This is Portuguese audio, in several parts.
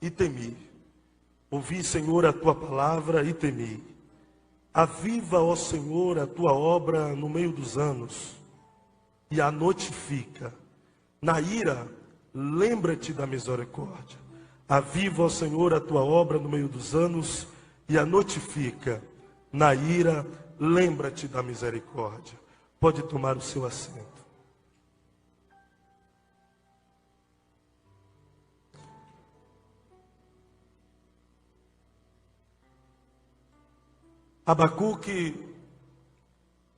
e temi. Ouvi, Senhor, a tua palavra e temi. Aviva, ó Senhor, a tua obra no meio dos anos e a notifica. Na ira, lembra-te da misericórdia. Aviva, ó Senhor, a tua obra no meio dos anos e a notifica. Na ira, lembra-te da misericórdia. Pode tomar o seu assento. Abacuque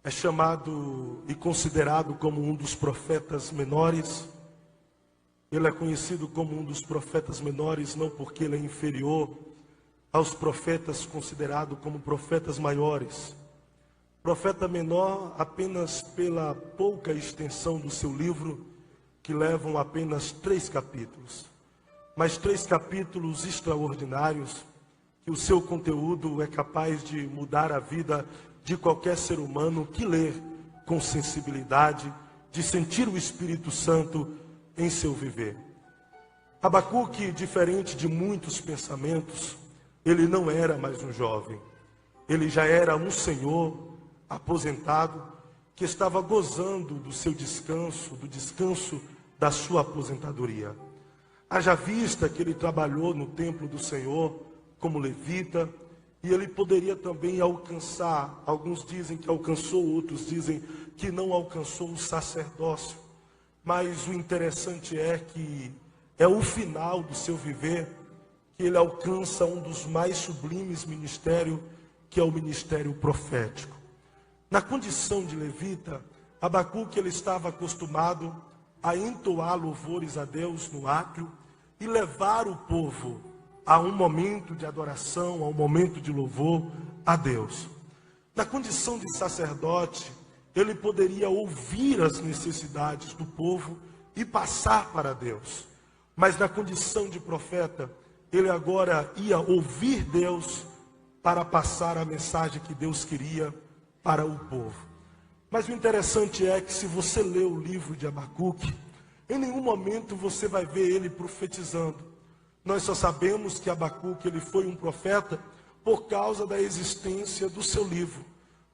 é chamado e considerado como um dos profetas menores. Ele é conhecido como um dos profetas menores, não porque ele é inferior aos profetas considerados como profetas maiores. Profeta menor apenas pela pouca extensão do seu livro, que levam apenas 3 capítulos. Mas 3 capítulos extraordinários, que o seu conteúdo é capaz de mudar a vida de qualquer ser humano que ler com sensibilidade, de sentir o Espírito Santo em seu viver. Abacuque, diferente de muitos pensamentos, ele não era mais um jovem. Ele já era um senhor aposentado que estava gozando do seu descanso, do descanso da sua aposentadoria. Haja vista que ele trabalhou no templo do Senhor como levita, e ele poderia também alcançar, alguns dizem que alcançou, outros dizem que não alcançou o sacerdócio. Mas o interessante é que é o final do seu viver que ele alcança um dos mais sublimes ministérios, que é o ministério profético. Na condição de levita, Abacuque ele estava acostumado a entoar louvores a Deus no átrio e levar o povo a um momento de adoração, a um momento de louvor a Deus. Na condição de sacerdote, ele poderia ouvir as necessidades do povo e passar para Deus. Mas na condição de profeta, ele agora ia ouvir Deus para passar a mensagem que Deus queria para o povo. Mas o interessante é que se você lê o livro de Abacuque, em nenhum momento você vai ver ele profetizando. Nós só sabemos que Abacuque ele foi um profeta por causa da existência do seu livro.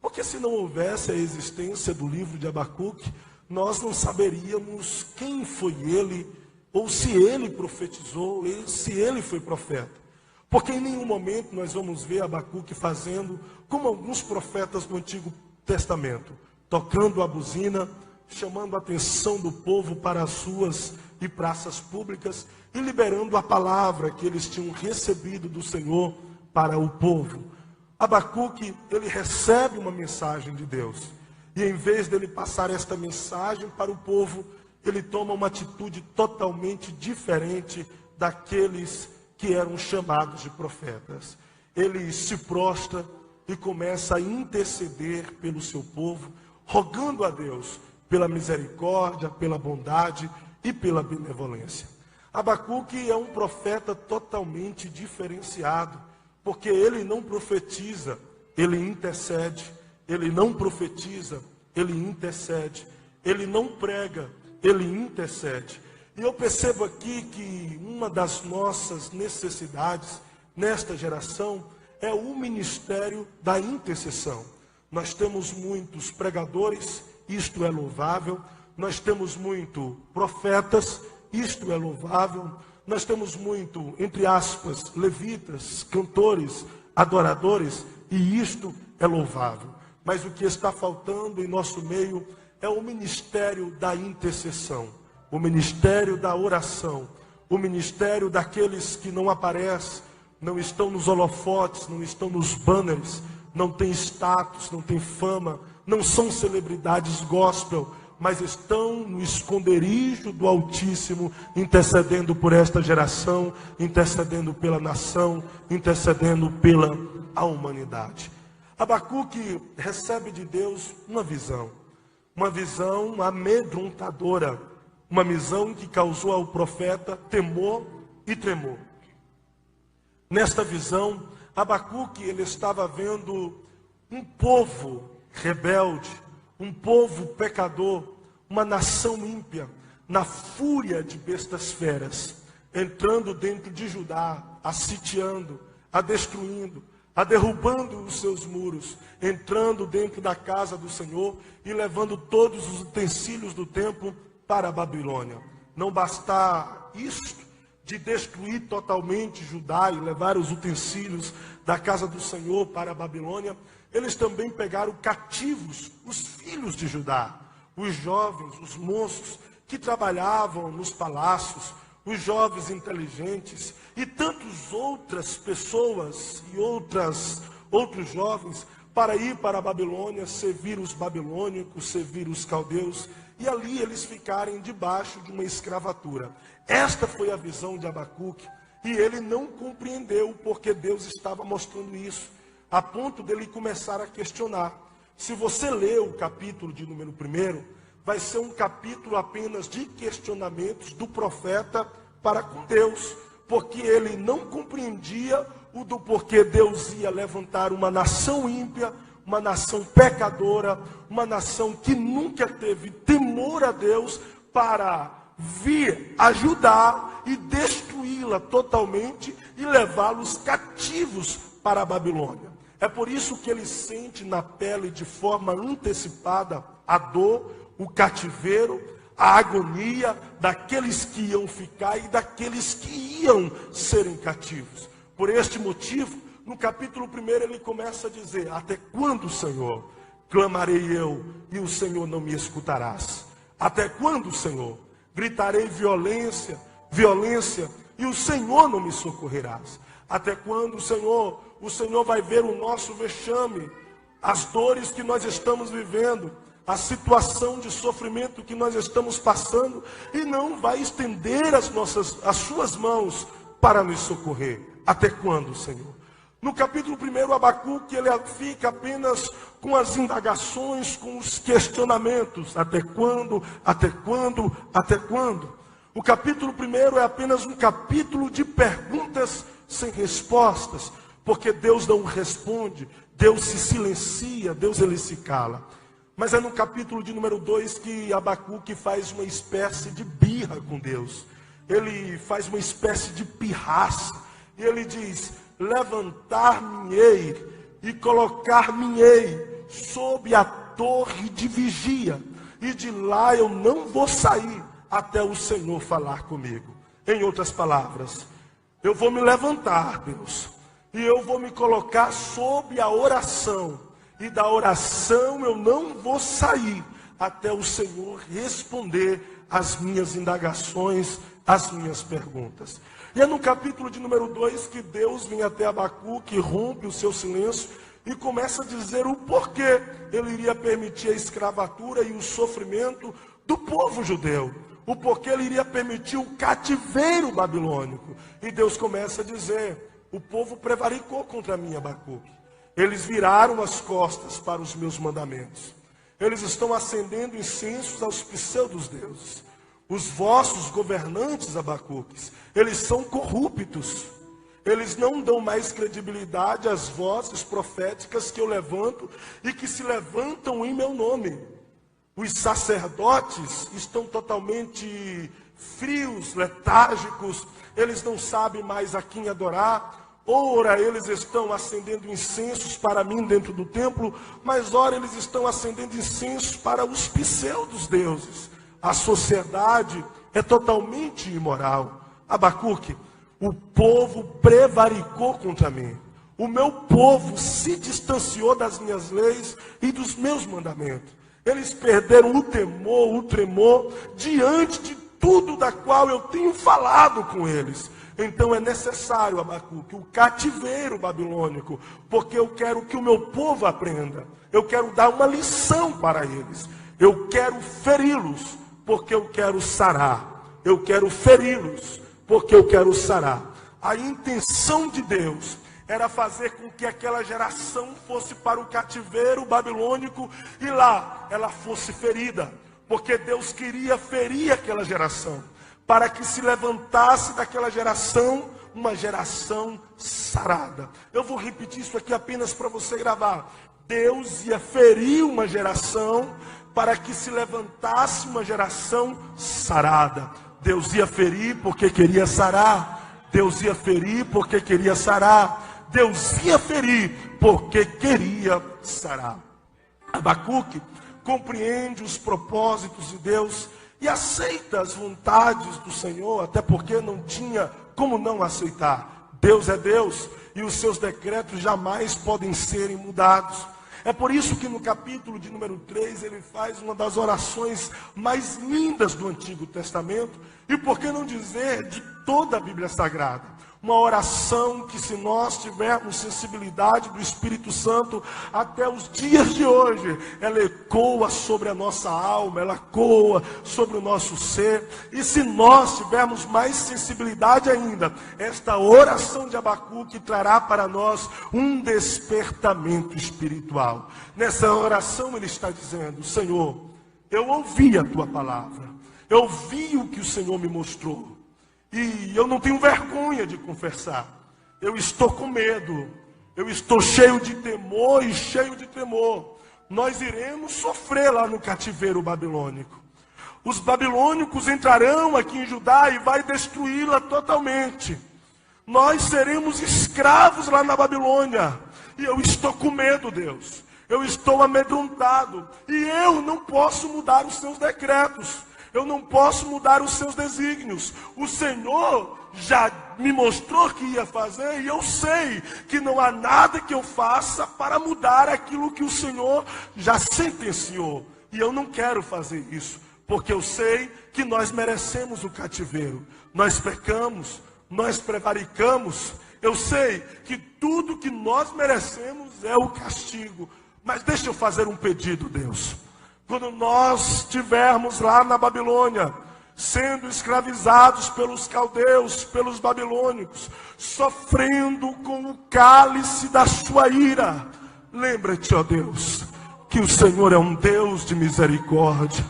Porque se não houvesse a existência do livro de Abacuque, nós não saberíamos quem foi ele, ou se ele profetizou, ou se ele foi profeta. Porque em nenhum momento nós vamos ver Abacuque fazendo como alguns profetas do Antigo Testamento, tocando a buzina, chamando a atenção do povo para as ruas e praças públicas e liberando a palavra que eles tinham recebido do Senhor para o povo. Abacuque, ele recebe uma mensagem de Deus. E em vez dele passar esta mensagem para o povo, ele toma uma atitude totalmente diferente daqueles que eram chamados de profetas. Ele se prostra e começa a interceder pelo seu povo, rogando a Deus pela misericórdia, pela bondade e pela benevolência. Abacuque é um profeta totalmente diferenciado, porque ele não profetiza, ele intercede. Ele não profetiza, ele intercede. Ele não prega, ele intercede. E eu percebo aqui que uma das nossas necessidades nesta geração é o ministério da intercessão. Nós temos muitos pregadores, isto é louvável. Nós temos muito profetas, isto é louvável. Nós temos muito, entre aspas, levitas, cantores, adoradores, e isto é louvável. Mas o que está faltando em nosso meio é o ministério da intercessão, o ministério da oração, o ministério daqueles que não aparecem, não estão nos holofotes, não estão nos banners, não tem status, não tem fama, não são celebridades gospel, mas estão no esconderijo do Altíssimo, intercedendo por esta geração, intercedendo pela nação, intercedendo pela humanidade. Abacuque recebe de Deus uma visão amedrontadora, uma visão que causou ao profeta temor e tremor. Nesta visão, Abacuque ele estava vendo um povo rebelde, um povo pecador, uma nação ímpia, na fúria de bestas feras, entrando dentro de Judá, a sitiando, a destruindo, a derrubando os seus muros, entrando dentro da casa do Senhor e levando todos os utensílios do templo para a Babilônia. Não bastar isto, de destruir totalmente Judá e levar os utensílios da casa do Senhor para a Babilônia, eles também pegaram cativos os filhos de Judá, os jovens, os moços que trabalhavam nos palácios, os jovens inteligentes e tantas outras pessoas e outros jovens para ir para a Babilônia, servir os babilônicos, servir os caldeus, e ali eles ficarem debaixo de uma escravatura. Esta foi a visão de Abacuque, e ele não compreendeu porque Deus estava mostrando isso, a ponto dele começar a questionar. Se você ler o capítulo de número 1, vai ser um capítulo apenas de questionamentos do profeta para com Deus, porque ele não compreendia o do porquê Deus ia levantar uma nação ímpia, uma nação pecadora, uma nação que nunca teve temor a Deus, para vir ajudar e destruí-la totalmente e levá-los cativos para a Babilônia. É por isso que ele sente na pele de forma antecipada a dor, o cativeiro, a agonia daqueles que iam ficar e daqueles que iam serem cativos. Por este motivo, no capítulo 1 ele começa a dizer: até quando, Senhor, clamarei eu e o Senhor não me escutarás? Até quando, Senhor, gritarei violência, violência, e o Senhor não me socorrerás? Até quando, Senhor, o Senhor vai ver o nosso vexame, as dores que nós estamos vivendo, a situação de sofrimento que nós estamos passando, e não vai estender as suas mãos para nos socorrer? Até quando, Senhor? No capítulo 1, Abacuque, ele fica apenas com as indagações, com os questionamentos. Até quando? Até quando? Até quando? O capítulo 1 é apenas um capítulo de perguntas sem respostas, porque Deus não responde, Deus se silencia, Deus ele se cala. Mas é no capítulo de número 2 que Abacuque faz uma espécie de birra com Deus. Ele faz uma espécie de pirraça. E ele diz: levantar-me-ei e colocar-me-ei sob a torre de vigia, e de lá eu não vou sair até o Senhor falar comigo. Em outras palavras, eu vou me levantar, Deus, e eu vou me colocar sob a oração, e da oração eu não vou sair até o Senhor responder as minhas indagações, as minhas perguntas. E é no capítulo de número 2 que Deus vem até Abacuque, rompe o seu silêncio e começa a dizer o porquê ele iria permitir a escravatura e o sofrimento do povo judeu. O porquê ele iria permitir o cativeiro babilônico. E Deus começa a dizer: o povo prevaricou contra mim, Abacuque. Eles viraram as costas para os meus mandamentos. Eles estão acendendo incensos aos pseudos deuses. Os vossos governantes, Abacuques, eles são corruptos. Eles não dão mais credibilidade às vozes proféticas que eu levanto e que se levantam em meu nome. Os sacerdotes estão totalmente frios, letárgicos. Eles não sabem mais a quem adorar. Ora, eles estão acendendo incensos para mim dentro do templo, mas ora, eles estão acendendo incensos para os pseudos deuses. A sociedade é totalmente imoral. Abacuque, o povo prevaricou contra mim. O meu povo se distanciou das minhas leis e dos meus mandamentos. Eles perderam o temor, o tremor, diante de tudo da qual eu tenho falado com eles. Então é necessário, Abacuque, o cativeiro babilônico, porque eu quero que o meu povo aprenda. Eu quero dar uma lição para eles. Eu quero feri-los, porque eu quero sarar. Eu quero feri-los, porque eu quero sarar. A intenção de Deus era fazer com que aquela geração fosse para o cativeiro babilônico e lá ela fosse ferida, porque Deus queria ferir aquela geração, para que se levantasse daquela geração uma geração sarada. Eu vou repetir isso aqui apenas para você gravar. Deus ia ferir uma geração para que se levantasse uma geração sarada. Deus ia ferir porque queria sarar. Deus ia ferir porque queria sarar. Deus ia ferir porque queria sarar. Abacuque compreende os propósitos de Deus e aceita as vontades do Senhor, até porque não tinha como não aceitar. Deus é Deus e os seus decretos jamais podem serem mudados. É por isso que no capítulo de número 3 ele faz uma das orações mais lindas do Antigo Testamento, e por que não dizer de toda a Bíblia Sagrada. Uma oração que, se nós tivermos sensibilidade do Espírito Santo, até os dias de hoje, ela ecoa sobre a nossa alma, ela ecoa sobre o nosso ser. E se nós tivermos mais sensibilidade ainda, esta oração de Abacuque trará para nós um despertamento espiritual. Nessa oração ele está dizendo: Senhor, eu ouvi a tua palavra, eu vi o que o Senhor me mostrou. E eu não tenho vergonha de confessar. Eu estou com medo. Eu estou cheio de temor e cheio de temor. Nós iremos sofrer lá no cativeiro babilônico. Os babilônicos entrarão aqui em Judá e vai destruí-la totalmente. Nós seremos escravos lá na Babilônia. E eu estou com medo, Deus. Eu estou amedrontado. E eu não posso mudar os seus decretos. Eu não posso mudar os seus desígnios. O Senhor já me mostrou que ia fazer, e eu sei que não há nada que eu faça para mudar aquilo que o Senhor já sentenciou. E eu não quero fazer isso, porque eu sei que nós merecemos o cativeiro. Nós pecamos, nós prevaricamos. Eu sei que tudo que nós merecemos é o castigo. Mas deixa eu fazer um pedido, Deus. Quando nós estivermos lá na Babilônia, sendo escravizados pelos caldeus, pelos babilônicos, sofrendo com o cálice da sua ira, lembra-te, ó Deus, que o Senhor é um Deus de misericórdia.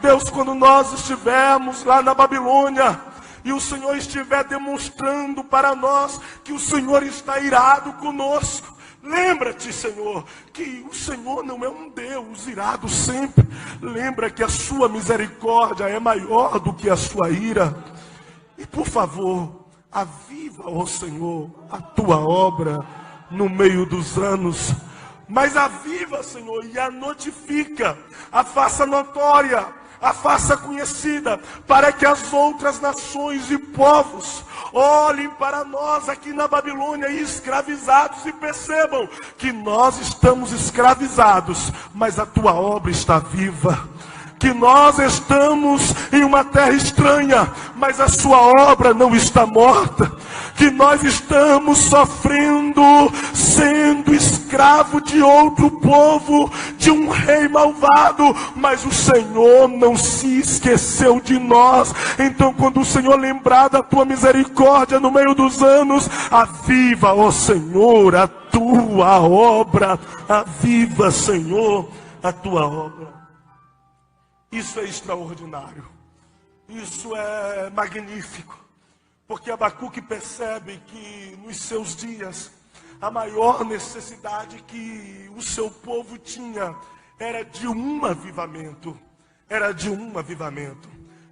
Deus, quando nós estivermos lá na Babilônia, e o Senhor estiver demonstrando para nós que o Senhor está irado conosco, lembra-te, Senhor, que o Senhor não é um Deus irado sempre. Lembra que a sua misericórdia é maior do que a sua ira. E por favor, aviva, ó Senhor, a tua obra no meio dos anos. Mas aviva, Senhor, e a notifica, a faça notória, a faça conhecida, para que as outras nações e povos olhem para nós aqui na Babilônia escravizados e percebam que nós estamos escravizados, mas a tua obra está viva. Que nós estamos em uma terra estranha, mas a sua obra não está morta. Que nós estamos sofrendo, sendo escravo de outro povo, de um rei malvado, mas o Senhor não se esqueceu de nós. Então, quando o Senhor lembrar da tua misericórdia no meio dos anos, aviva, ó Senhor, a tua obra. Aviva, Senhor, a tua obra. Isso é extraordinário. Isso é magnífico. Porque Abacuque percebe que nos seus dias a maior necessidade que o seu povo tinha era de um avivamento. Era de um avivamento.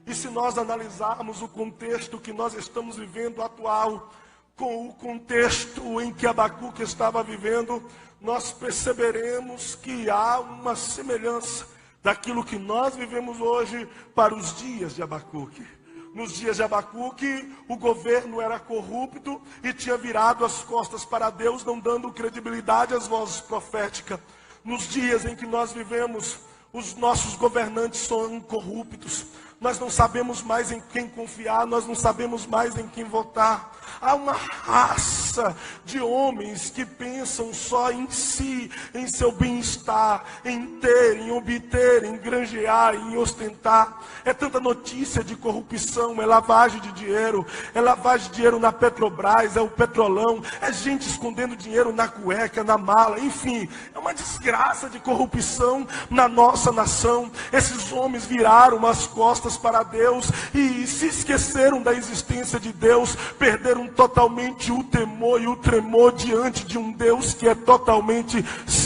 E se nós analisarmos o contexto que nós estamos vivendo atual, com o contexto em que Abacuque estava vivendo, nós perceberemos que há uma semelhança daquilo que nós vivemos hoje para os dias de Abacuque. Nos dias de Abacuque, o governo era corrupto e tinha virado as costas para Deus, não dando credibilidade às vozes proféticas. Nos dias em que nós vivemos, os nossos governantes são corruptos. Nós não sabemos mais em quem confiar, nós não sabemos mais em quem votar. Há uma raça de homens que pensam só em si, em seu bem-estar, em ter, em obter, em granjear, em ostentar. É tanta notícia de corrupção, é lavagem de dinheiro na Petrobras, é o petrolão, é gente escondendo dinheiro na cueca, na mala, enfim, é uma desgraça de corrupção na nossa nação. Esses homens viraram as costas para Deus e se esqueceram da existência de Deus, perderam totalmente o temor e o tremor diante de um Deus que é totalmente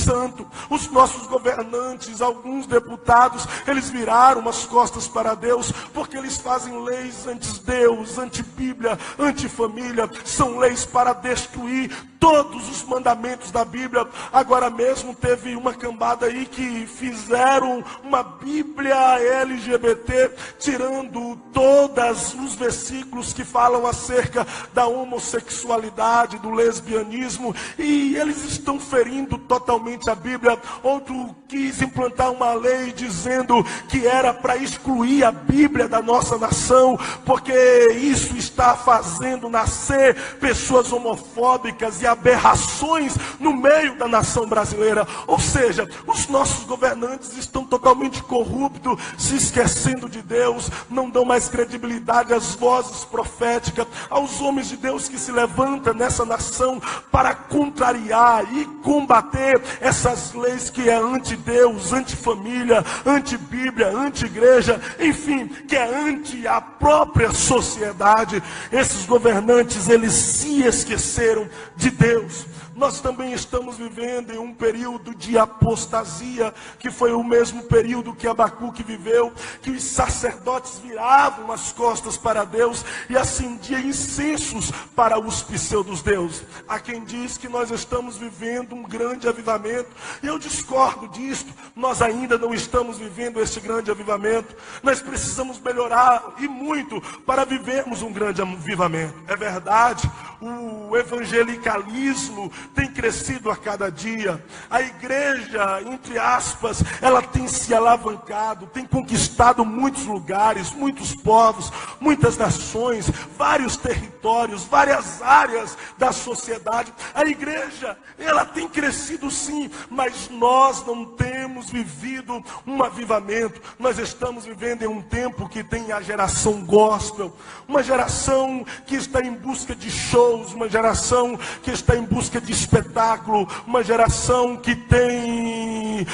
Santo. Os nossos governantes, alguns deputados, eles viraram as costas para Deus, porque eles fazem leis anti-Deus, anti-Bíblia, anti-família. São leis para destruir todos os mandamentos da Bíblia. Agora mesmo teve uma cambada aí que fizeram uma Bíblia LGBT, tirando todos os versículos que falam acerca da homossexualidade, do lesbianismo, e eles estão ferindo totalmente a Bíblia. Outro quis implantar uma lei dizendo que era para excluir a Bíblia da nossa nação, porque isso está fazendo nascer pessoas homofóbicas e aberrações no meio da nação brasileira. Ou seja, os nossos governantes estão totalmente corruptos, se esquecendo de Deus, não dão mais credibilidade às vozes proféticas, aos homens de Deus que se levantam nessa nação para contrariar e combater essas leis que é anti-Deus, anti-família, anti-Bíblia, anti-igreja, enfim, que é anti a própria sociedade. Esses governantes, eles se esqueceram de Deus. Nós também estamos vivendo em um período de apostasia, que foi o mesmo período que Abacuque viveu, que os sacerdotes viravam as costas para Deus e acendiam incensos para os pseudos-deuses. Há quem diz que nós estamos vivendo um grande avivamento, e eu discordo disto. Nós ainda não estamos vivendo esse grande avivamento. Nós precisamos melhorar, e muito, para vivermos um grande avivamento. É verdade, o evangelicalismo tem crescido a cada dia. A igreja, entre aspas, ela tem se alavancado, tem conquistado muitos lugares, muitos povos, muitas nações, vários territórios, várias áreas da sociedade. A igreja, ela tem crescido sim, mas nós não temos vivido um avivamento. Nós estamos vivendo em um tempo que tem a geração gospel, uma geração que está em busca de shows, uma geração que está em busca de espetáculo, uma geração que tem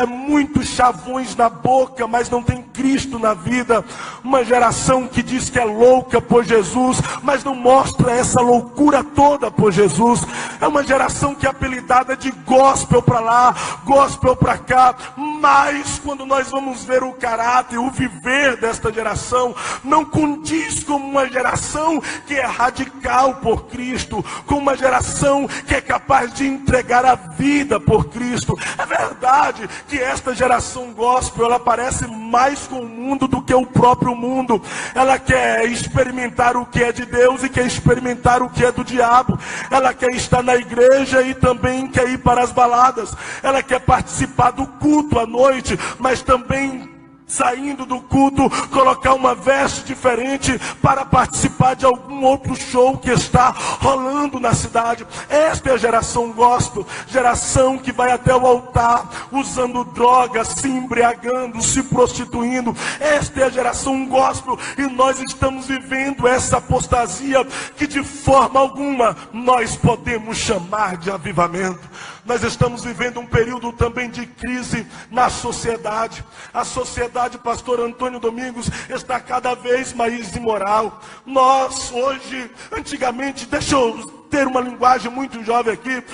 muitos chavões na boca, mas não tem Cristo na vida. Uma geração que diz que é louca por Jesus, mas não mostra essa loucura toda por Jesus. É uma geração que é apelidada de gospel para lá, gospel para cá, mas quando nós vamos ver o caráter, o viver desta geração, não condiz com uma geração que é radical por Cristo, com uma geração que é capaz de entregar a vida por Cristo. É verdade que esta geração gospel, ela parece mais com o mundo do que o próprio mundo. Ela quer experimentar o que é de Deus e quer experimentar o que é do diabo. Ela quer estar na igreja e também quer ir para as baladas. Ela quer participar do culto à noite, mas também, saindo do culto, colocar uma veste diferente para participar de algum outro show que está rolando na cidade. Esta é a geração gospel, geração que vai até o altar usando drogas, se embriagando, se prostituindo. Esta é a geração gospel, e nós estamos vivendo essa apostasia que de forma alguma nós podemos chamar de avivamento. Nós estamos vivendo um período também de crise na sociedade. A sociedade, pastor Antônio Domingos, está cada vez mais imoral. Nós hoje, antigamente, deixa eu ter uma linguagem muito jovem aqui,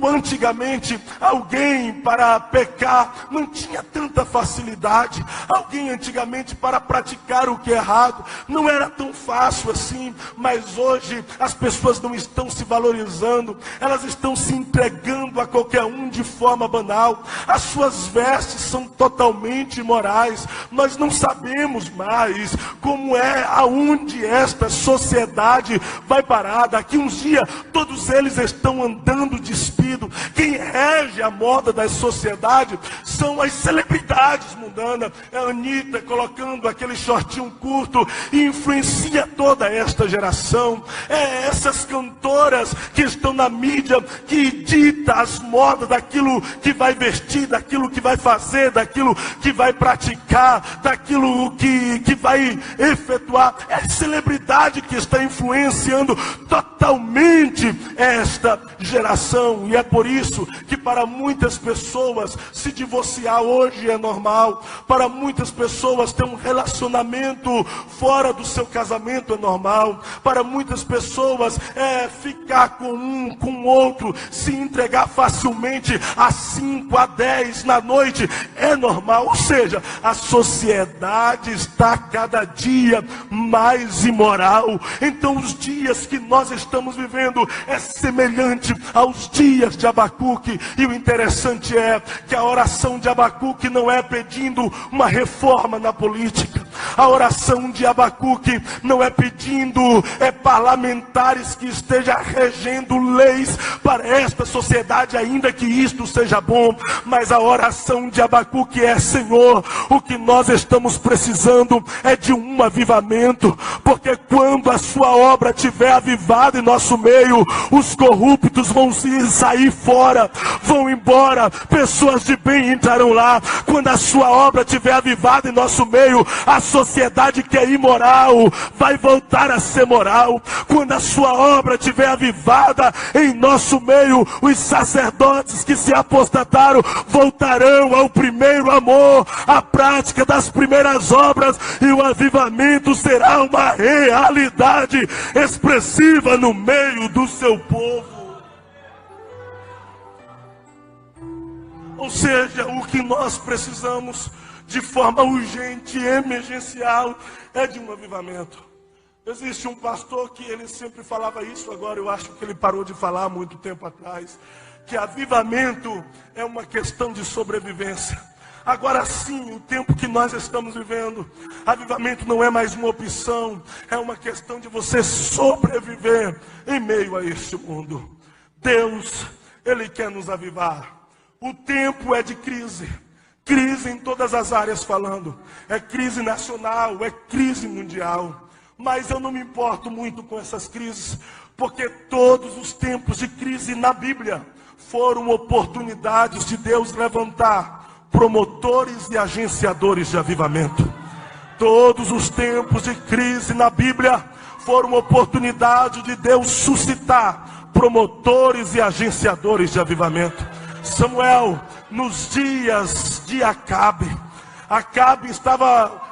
antigamente alguém para pecar não tinha tanta facilidade. Alguém antigamente para praticar o que é errado não era tão fácil assim. Mas hoje as pessoas não estão se valorizando, elas estão se entregando a qualquer um de forma banal. As suas vestes são totalmente imorais. Nós não sabemos mais como é, aonde esta sociedade vai parar. Daqui uns dias todos eles estão andando despido. Quem rege a moda da sociedade são as celebridades mundanas. É a Anitta colocando aquele shortinho curto e influencia toda esta geração. É essas cantoras que estão na mídia, que dita as modas daquilo que vai vestir, daquilo que vai fazer, daquilo que vai praticar, daquilo que vai efetuar. É a celebridade que está influenciando totalmente totalmente esta geração. E é por isso que para muitas pessoas se divorciar hoje é normal. Para muitas pessoas ter um relacionamento fora do seu casamento é normal. Para muitas pessoas ficar com um, com o outro, se entregar facilmente a 5, a 10 na noite é normal. Ou seja, a sociedade está cada dia mais imoral. Então os dias que nós estamos vivendo é semelhante aos dias de Abacuque. E o interessante é que a oração de Abacuque não é pedindo uma reforma na política. A oração de Abacuque não é pedindo parlamentares que estejam regendo leis para esta sociedade, ainda que isto seja bom. Mas a oração de Abacuque é: Senhor, o que nós estamos precisando é de um avivamento, porque quando a sua obra tiver avivada em nosso meio, os corruptos vão sair fora, vão embora, pessoas de bem entrarão lá. Quando a sua obra tiver avivada em nosso meio, a sociedade que é imoral vai voltar a ser moral. Quando a sua obra tiver avivada em nosso meio, os sacerdotes que se apostataram voltarão ao primeiro amor, à prática das primeiras obras, e o avivamento será uma realidade expressiva no meio do seu povo. Ou seja, o que nós precisamos de forma urgente e emergencial é de um avivamento. Existe um pastor que ele sempre falava isso, agora eu acho que ele parou de falar há muito tempo atrás, que avivamento é uma questão de sobrevivência. Agora sim, o tempo que nós estamos vivendo, avivamento não é mais uma opção, é uma questão de você sobreviver em meio a este mundo. Deus, Ele quer nos avivar. O tempo é de crise, crise em todas as áreas falando, é crise nacional, é crise mundial. Mas eu não me importo muito com essas crises, porque todos os tempos de crise na Bíblia foram oportunidades de Deus levantar promotores e agenciadores de avivamento. Todos os tempos de crise na Bíblia foram oportunidade de Deus suscitar promotores e agenciadores de avivamento. Samuel, nos dias de Acabe estava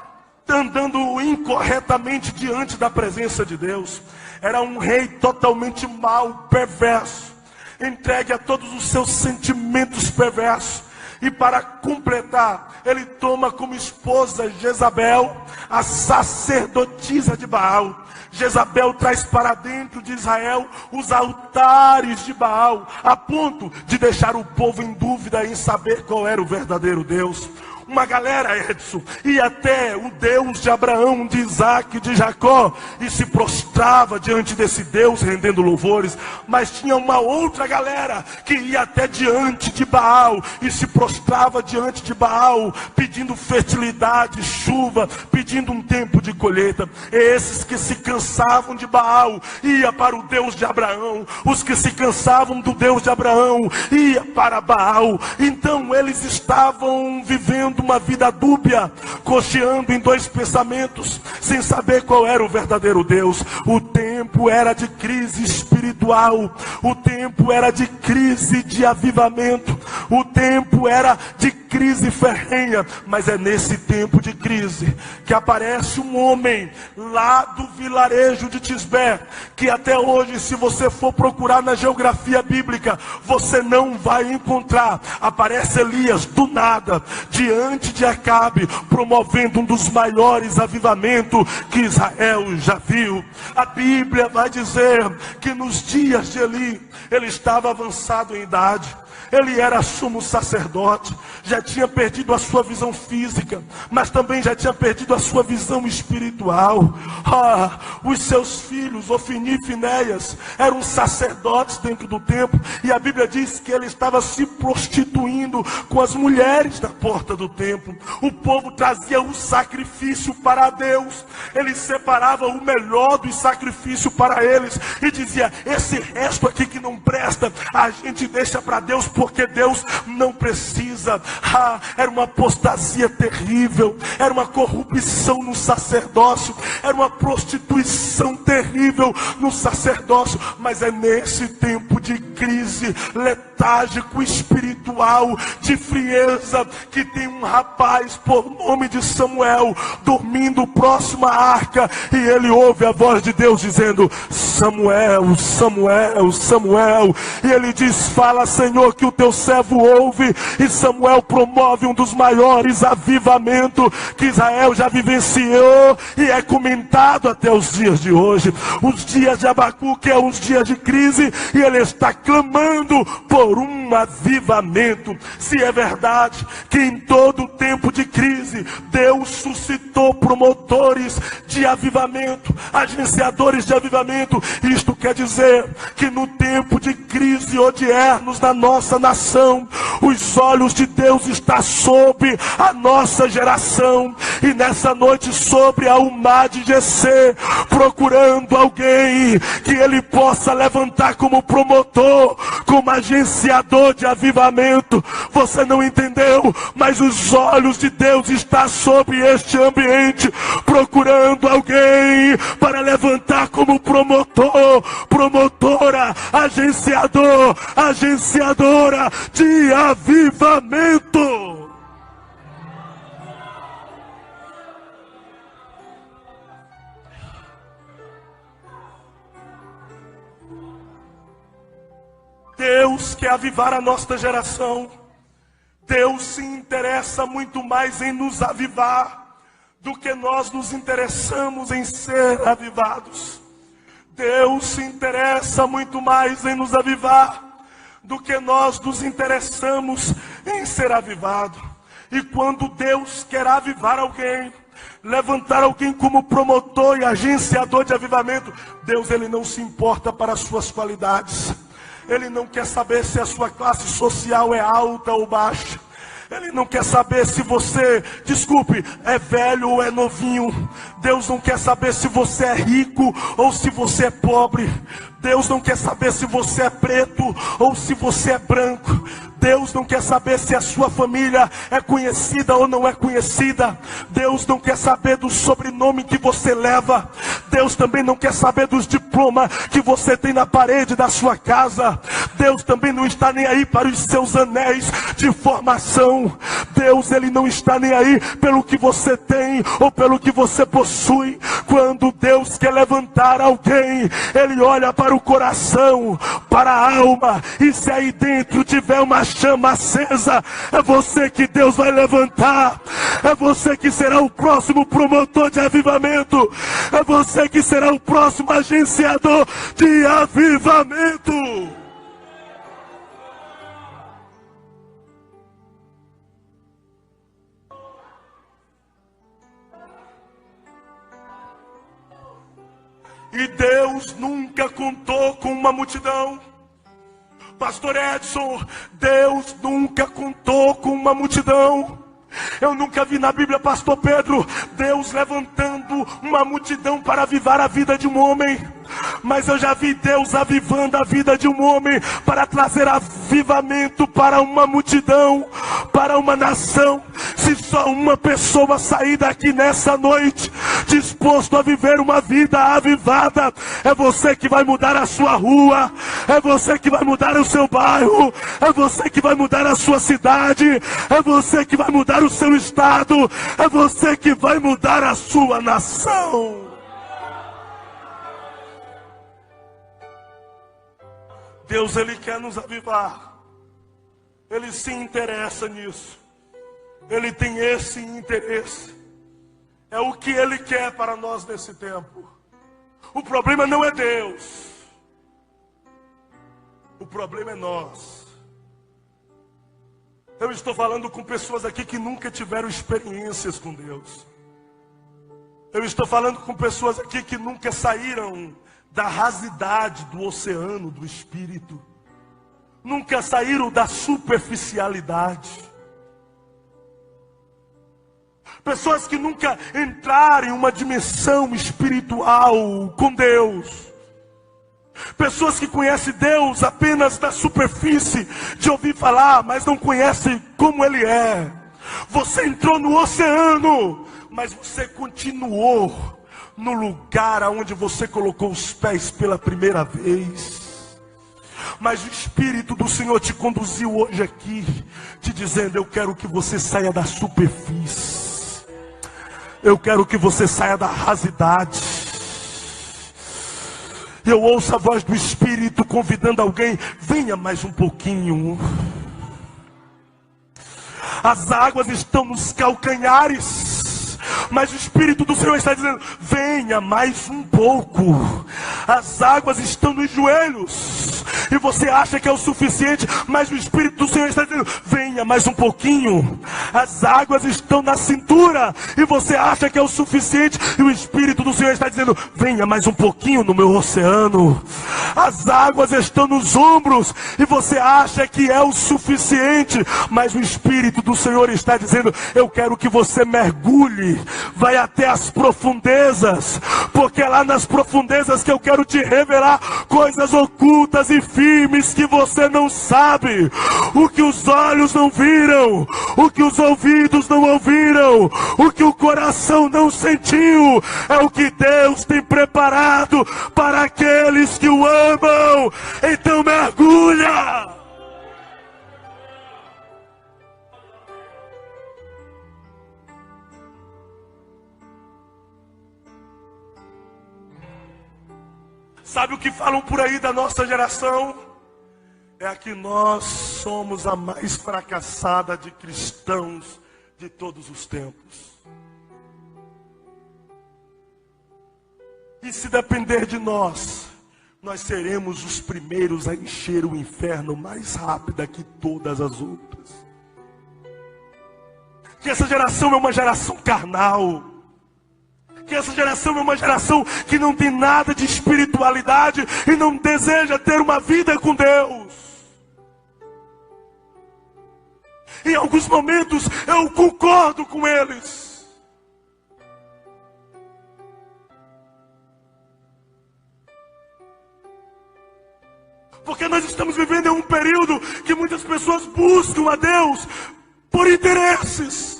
andando incorretamente diante da presença de Deus. Era um rei totalmente mau, perverso, entregue a todos os seus sentimentos perversos. E para completar, ele toma como esposa Jezabel, a sacerdotisa de Baal. Jezabel traz para dentro de Israel os altares de Baal, a ponto de deixar o povo em dúvida em saber qual era o verdadeiro Deus. Uma galera, Edson, ia até o Deus de Abraão, de Isaac, de Jacó, e se prostrava diante desse Deus rendendo louvores. Mas tinha uma outra galera que ia até diante de Baal e se prostrava diante de Baal, pedindo fertilidade, chuva, pedindo um tempo de colheita. Esses que se cansavam de Baal ia para o Deus de Abraão, os que se cansavam do Deus de Abraão ia para Baal. Então eles estavam vivendo uma vida dúbia, cocheando em dois pensamentos, sem saber qual era o verdadeiro Deus. O tempo era de crise espiritual, o tempo era de crise de avivamento, o tempo era de crise ferrenha. Mas é nesse tempo de crise que aparece um homem lá do vilarejo de Tisbé, que até hoje, se você for procurar na geografia bíblica, você não vai encontrar. Aparece Elias do nada diante de Acabe, promovendo um dos maiores avivamentos que Israel já viu. A Bíblia vai dizer que nos dias de Eli, ele estava avançado em idade. Ele era sumo sacerdote, já tinha perdido a sua visão física, mas também já tinha perdido a sua visão espiritual. Os seus filhos, Ofni e Finéias, eram sacerdotes dentro do templo, e a Bíblia diz que ele estava se prostituindo com as mulheres da porta do templo. O povo trazia o sacrifício para Deus, ele separava o melhor do sacrifício para eles, e dizia: esse resto aqui que não presta, a gente deixa para Deus, Deus, porque Deus não precisa. Era uma apostasia terrível, era uma corrupção no sacerdócio, era uma prostituição terrível no sacerdócio. Mas é nesse tempo de crise letárgico espiritual, de frieza, que tem um rapaz por nome de Samuel dormindo próximo à arca, e ele ouve a voz de Deus dizendo: Samuel, Samuel, Samuel. E ele diz: fala, Senhor, que o teu servo ouve. E Samuel promove um dos maiores avivamentos que Israel já vivenciou e é comentado até os dias de hoje. Os dias de Abacuque é uns dias de crise, e ele está clamando por um avivamento. Se é verdade que em todo tempo de crise Deus suscitou promotores de avivamento, agenciadores de avivamento, isto quer dizer que no tempo de crise odiernos na nossa nação, os olhos de Deus estão sobre a nossa geração, e nessa noite sobre a UMA de GC, procurando alguém que ele possa levantar como promotor, como agenciador de avivamento. Você não entendeu, mas os olhos de Deus estão sobre este ambiente, procurando alguém para levantar como promotor, promotora, agenciador, agenciadora de avivamento. Deus quer avivar a nossa geração. Deus se interessa muito mais em nos avivar do que nós nos interessamos em ser avivados. Deus se interessa muito mais em nos avivar do que nós nos interessamos em ser avivado. E quando Deus quer avivar alguém, levantar alguém como promotor e agenciador de avivamento, Deus, ele não se importa para as suas qualidades. Ele não quer saber se a sua classe social é alta ou baixa. Ele não quer saber se você, desculpe, é velho ou é novinho. Deus não quer saber se você é rico ou se você é pobre. Deus não quer saber se você é preto ou se você é branco. Deus não quer saber se a sua família é conhecida ou não é conhecida. Deus não quer saber do sobrenome que você leva. Deus também não quer saber dos diplomas que você tem na parede da sua casa. Deus também não está nem aí para os seus anéis de formação. Deus, ele não está nem aí pelo que você tem ou pelo que você possui. Quando Deus quer levantar alguém, ele olha para o coração, para a alma, e se aí dentro tiver uma chama acesa, é você que Deus vai levantar. É você que será o próximo promotor de avivamento. É você que será o próximo agenciador de avivamento. E Deus nunca contou com uma multidão. Pastor Edson, Deus nunca contou com uma multidão. Eu nunca vi na Bíblia, Pastor Pedro, Deus levantando uma multidão para avivar a vida de um homem. Mas eu já vi Deus avivando a vida de um homem para trazer avivamento para uma multidão, para uma nação. Se só uma pessoa sair daqui nessa noite disposto a viver uma vida avivada, é você que vai mudar a sua rua, é você que vai mudar o seu bairro, é você que vai mudar a sua cidade, é você que vai mudar o seu estado, é você que vai mudar a sua nação. Deus, ele quer nos avivar. Ele se interessa nisso. Ele tem esse interesse. É o que ele quer para nós nesse tempo. O problema não é Deus. O problema é nós. Eu estou falando com pessoas aqui que nunca tiveram experiências com Deus. Eu estou falando com pessoas aqui que nunca saíram da rasidade do oceano do Espírito. Nunca saíram da superficialidade. Pessoas que nunca entraram em uma dimensão espiritual com Deus. Pessoas que conhecem Deus apenas da superfície, de ouvir falar, mas não conhecem como Ele é. Você entrou no oceano, mas você continuou no lugar aonde você colocou os pés pela primeira vez. Mas o Espírito do Senhor te conduziu hoje aqui, te dizendo: eu quero que você saia da superfície, eu quero que você saia da rasidade. Eu ouço a voz do Espírito convidando alguém: venha mais um pouquinho. As águas estão nos calcanhares, mas o Espírito do Senhor está dizendo: venha mais um pouco. As águas estão nos joelhos, e você acha que é o suficiente, mas o Espírito do Senhor está dizendo: venha mais um pouquinho. As águas estão na cintura, e você acha que é o suficiente, e o Espírito do Senhor está dizendo: venha mais um pouquinho no meu oceano. As águas estão nos ombros, e você acha que é o suficiente, mas o Espírito do Senhor está dizendo: eu quero que você mergulhe, vai até as profundezas, porque é lá nas profundezas que eu quero te revelar coisas ocultas e firmes que você não sabe. O que os olhos não viram, o que os ouvidos não ouviram, o que o coração não sentiu, é o que Deus tem preparado para aqueles que o amam. Então mergulha. Sabe o que falam por aí da nossa geração? É que nós somos a mais fracassada de cristãos de todos os tempos. E se depender de nós, nós seremos os primeiros a encher o inferno mais rápido que todas as outras. Que essa geração é uma geração carnal. Que essa geração é uma geração que não tem nada de espiritualidade e não deseja ter uma vida com Deus. Em alguns momentos eu concordo com eles. Porque nós estamos vivendo em um período que muitas pessoas buscam a Deus por interesses.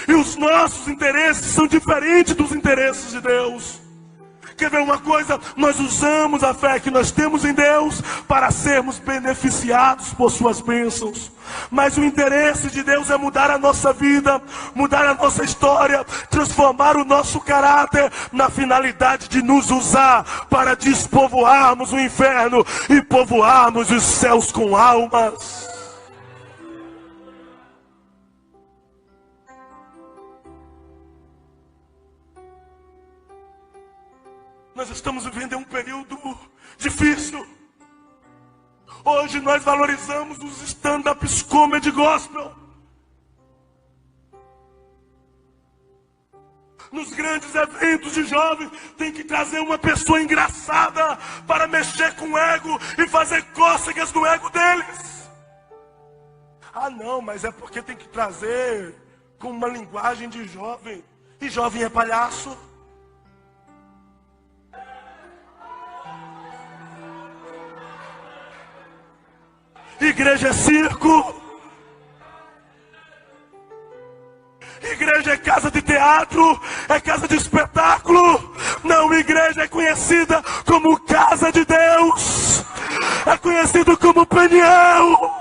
E os nossos interesses são diferentes dos interesses de Deus. Quer ver uma coisa? Nós usamos a fé que nós temos em Deus para sermos beneficiados por suas bênçãos. Mas o interesse de Deus é mudar a nossa vida, mudar a nossa história, transformar o nosso caráter, na finalidade de nos usar para despovoarmos o inferno e povoarmos os céus com almas. Nós estamos vivendo um período difícil. Hoje nós valorizamos os stand-ups comedy gospel. Nos grandes eventos de jovens tem que trazer uma pessoa engraçada para mexer com o ego e fazer cócegas no ego deles. Ah não, mas é porque tem que trazer com uma linguagem de jovem. E jovem é palhaço. Igreja é circo. Igreja é casa de teatro, é casa de espetáculo. Não, igreja é conhecida como casa de Deus. É conhecido como Peniel.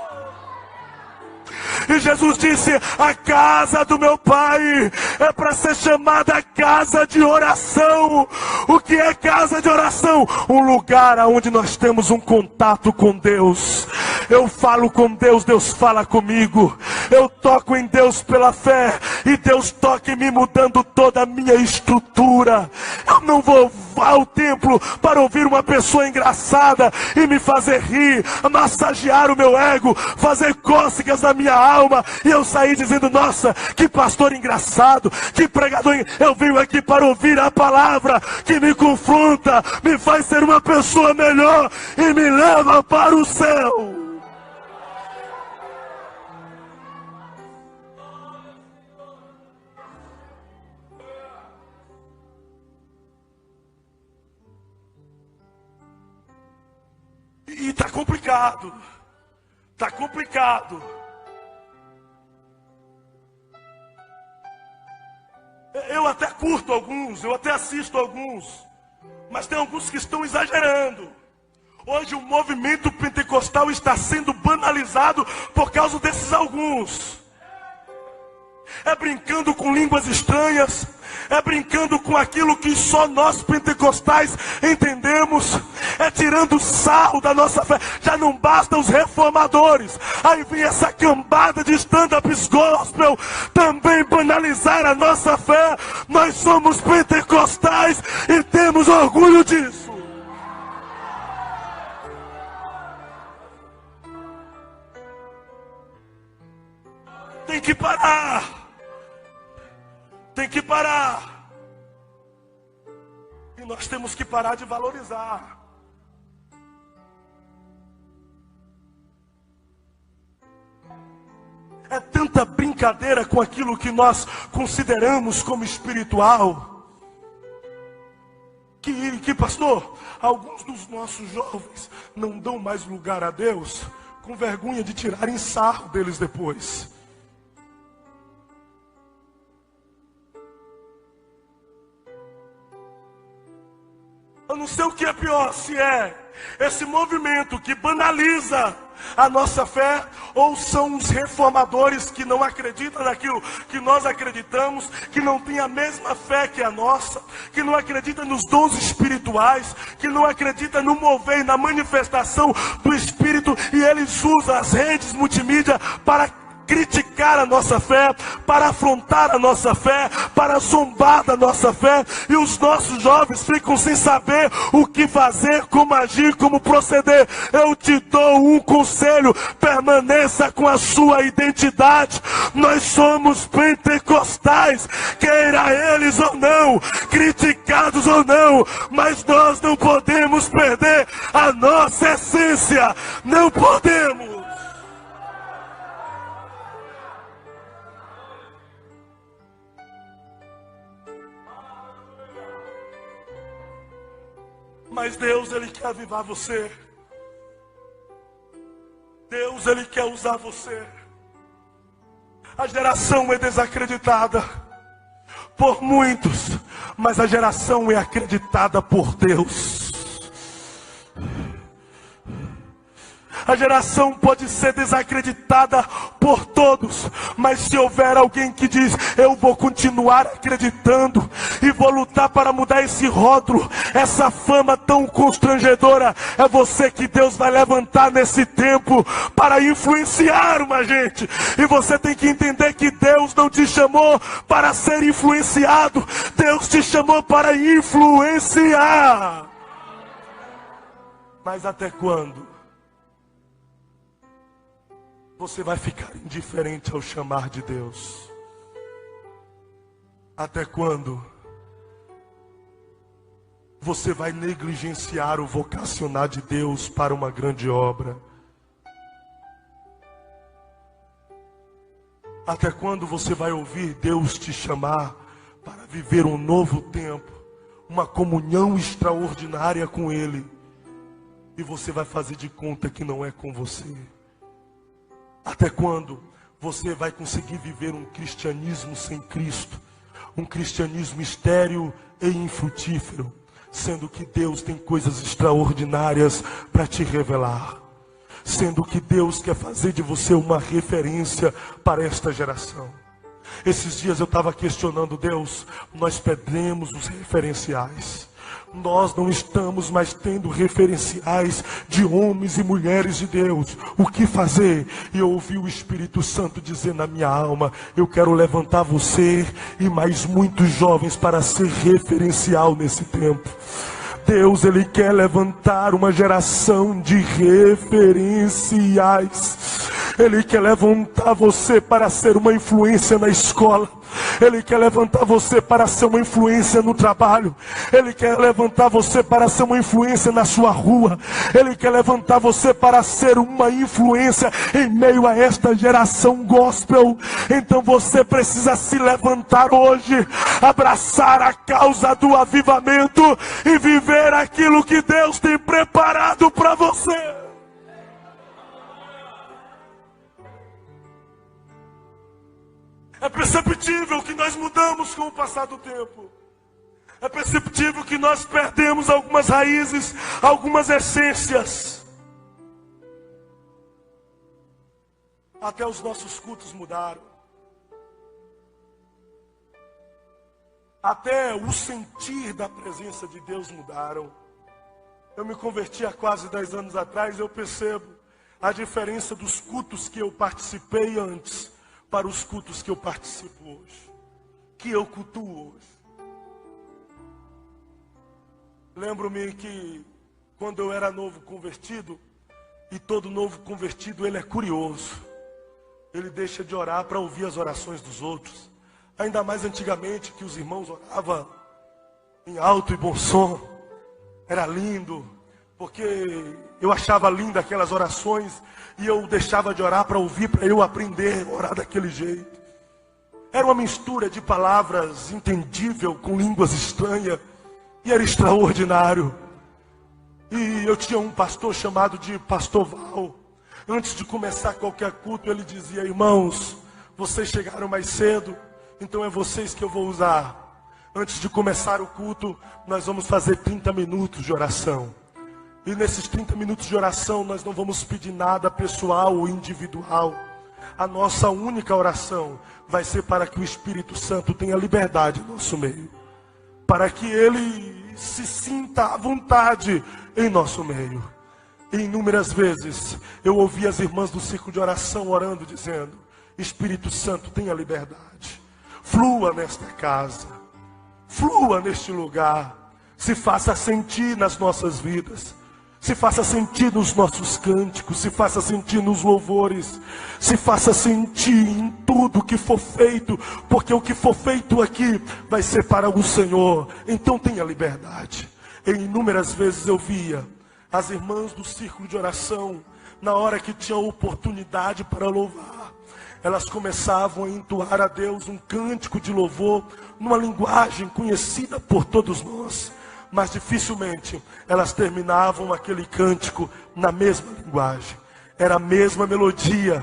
E Jesus disse: a casa do meu pai é para ser chamada casa de oração. O que é casa de oração? Um lugar onde nós temos um contato com Deus. Eu falo com Deus, Deus fala comigo. Eu toco em Deus pela fé, e Deus toca em mim, mudando toda a minha estrutura. Eu não vou ao templo para ouvir uma pessoa engraçada e me fazer rir, massagear o meu ego, fazer cócegas na minha alma, e eu sair dizendo: nossa, que pastor engraçado, que pregador. Eu venho aqui para ouvir a palavra que me confronta, me faz ser uma pessoa melhor e me leva para o céu. Tá complicado. Tá complicado. Eu até curto alguns, eu até assisto alguns, mas tem alguns que estão exagerando. Hoje o movimento pentecostal está sendo banalizado por causa desses alguns. É brincando com línguas estranhas, é brincando com aquilo que só nós pentecostais entendemos, é tirando sarro da nossa fé. Já não basta os reformadores, aí vem essa cambada de stand-ups gospel também banalizar a nossa fé. Nós somos pentecostais e temos orgulho disso. Tem que parar. Tem que parar. E nós temos que parar de valorizar. É tanta brincadeira com aquilo que nós consideramos como espiritual, que pastor, alguns dos nossos jovens não dão mais lugar a Deus, com vergonha de tirarem sarro deles depois. Eu não sei o que é pior, se é esse movimento que banaliza a nossa fé, ou são os reformadores que não acreditam naquilo que nós acreditamos, que não têm a mesma fé que a nossa, que não acreditam nos dons espirituais, que não acreditam no mover e na manifestação do Espírito, e eles usam as redes multimídia para criticar a nossa fé, para afrontar a nossa fé, para zombar da nossa fé, e os nossos jovens ficam sem saber o que fazer, como agir, como proceder. Eu te dou um conselho: permaneça com a sua identidade. Nós somos pentecostais, queira eles ou não, criticados ou não, mas nós não podemos perder a nossa essência, não podemos. Mas Deus, Ele quer avivar você. Deus, Ele quer usar você. A geração é desacreditada por muitos, mas a geração é acreditada por Deus. A geração pode ser desacreditada por todos, mas se houver alguém que diz: eu vou continuar acreditando e vou lutar para mudar esse rótulo, essa fama tão constrangedora, é você que Deus vai levantar nesse tempo para influenciar uma gente. E você tem que entender que Deus não te chamou para ser influenciado, Deus te chamou para influenciar. Mas até quando você vai ficar indiferente ao chamar de Deus? Até quando você vai negligenciar o vocacionar de Deus para uma grande obra? Até quando você vai ouvir Deus te chamar para viver um novo tempo, uma comunhão extraordinária com Ele, e você vai fazer de conta que não é com você? Até quando você vai conseguir viver um cristianismo sem Cristo? Um cristianismo estéril e infrutífero, sendo que Deus tem coisas extraordinárias para te revelar, sendo que Deus quer fazer de você uma referência para esta geração. Esses dias eu estava questionando Deus: nós perdemos os referenciais. Nós não estamos mais tendo referenciais de homens e mulheres de Deus. O que fazer? E eu ouvi o Espírito Santo dizer na minha alma: eu quero levantar você e mais muitos jovens para ser referencial nesse tempo. Deus, Ele quer levantar uma geração de referenciais. Ele quer levantar você para ser uma influência na escola. Ele quer levantar você para ser uma influência no trabalho. Ele quer levantar você para ser uma influência na sua rua. Ele quer levantar você para ser uma influência em meio a esta geração gospel. Então você precisa se levantar hoje, abraçar a causa do avivamento e viver aquilo que Deus tem preparado para você. perceptível que nós mudamos com o passar do tempo. É perceptível que nós perdemos algumas raízes, algumas essências. Até os nossos cultos mudaram. Até o sentir da presença de Deus mudaram. Eu me converti há quase 10 anos atrás, eu percebo a diferença dos cultos que eu participei antes para os cultos que eu participo hoje, que eu cultuo hoje. Lembro-me que quando eu era novo convertido, e todo novo convertido ele é curioso, ele deixa de orar para ouvir as orações dos outros. Ainda mais antigamente, que os irmãos oravam em alto e bom som. Era lindo, porque eu achava linda aquelas orações e eu deixava de orar para ouvir, para eu aprender a orar daquele jeito. Era uma mistura de palavras entendível com línguas estranhas e era extraordinário. E eu tinha um pastor chamado de Pastor Val. Antes de começar qualquer culto, ele dizia: irmãos, vocês chegaram mais cedo, então é vocês que eu vou usar. Antes de começar o culto, nós vamos fazer 30 minutos de oração. E nesses 30 minutos de oração, nós não vamos pedir nada pessoal ou individual. A nossa única oração vai ser para que o Espírito Santo tenha liberdade no nosso meio. Para que ele se sinta à vontade em nosso meio. E inúmeras vezes eu ouvi as irmãs do círculo de oração orando, dizendo: Espírito Santo, tenha liberdade. Flua nesta casa. Flua neste lugar. Se faça sentir nas nossas vidas. Se faça sentir nos nossos cânticos. Se faça sentir nos louvores. Se faça sentir em tudo que for feito. Porque o que for feito aqui vai ser para o Senhor. Então tenha liberdade. E inúmeras vezes eu via as irmãs do círculo de oração, na hora que tinham oportunidade para louvar, elas começavam a entoar a Deus um cântico de louvor, numa linguagem conhecida por todos nós, mas dificilmente elas terminavam aquele cântico na mesma linguagem. Era a mesma melodia,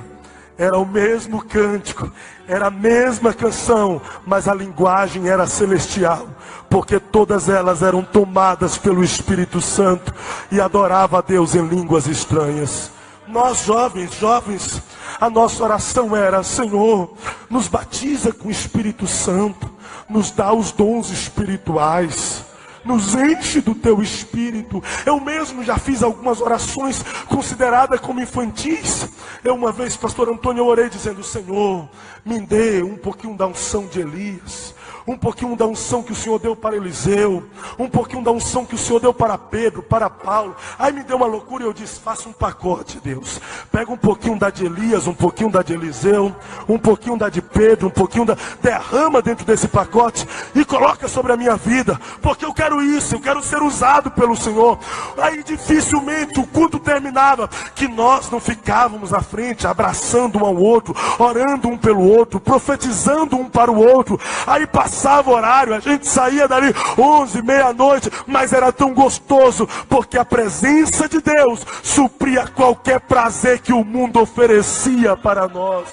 era o mesmo cântico, era a mesma canção, mas a linguagem era celestial, porque todas elas eram tomadas pelo Espírito Santo e adoravam a Deus em línguas estranhas. Nós jovens, a nossa oração era: Senhor, nos batiza com o Espírito Santo, nos dá os dons espirituais, nos enche do teu Espírito. Eu mesmo já fiz algumas orações consideradas como infantis. Eu uma vez, pastor Antônio, eu orei dizendo: Senhor, me dê um pouquinho da unção de Elias, um pouquinho da unção que o Senhor deu para Eliseu, um pouquinho da unção que o Senhor deu para Pedro, para Paulo. Aí me deu uma loucura e eu disse: faça um pacote, Deus. Pega um pouquinho da de Elias, um pouquinho da de Eliseu, um pouquinho da de Pedro, um pouquinho da... derrama dentro desse pacote e coloca sobre a minha vida, porque eu quero isso, eu quero ser usado pelo Senhor. Aí dificilmente o culto terminava que nós não ficávamos à frente, abraçando um ao outro, orando um pelo outro, profetizando um para o outro. Aí passava o horário, a gente saía dali 11, meia-noite, mas era tão gostoso, porque a presença de Deus supria qualquer prazer que o mundo oferecia para nós.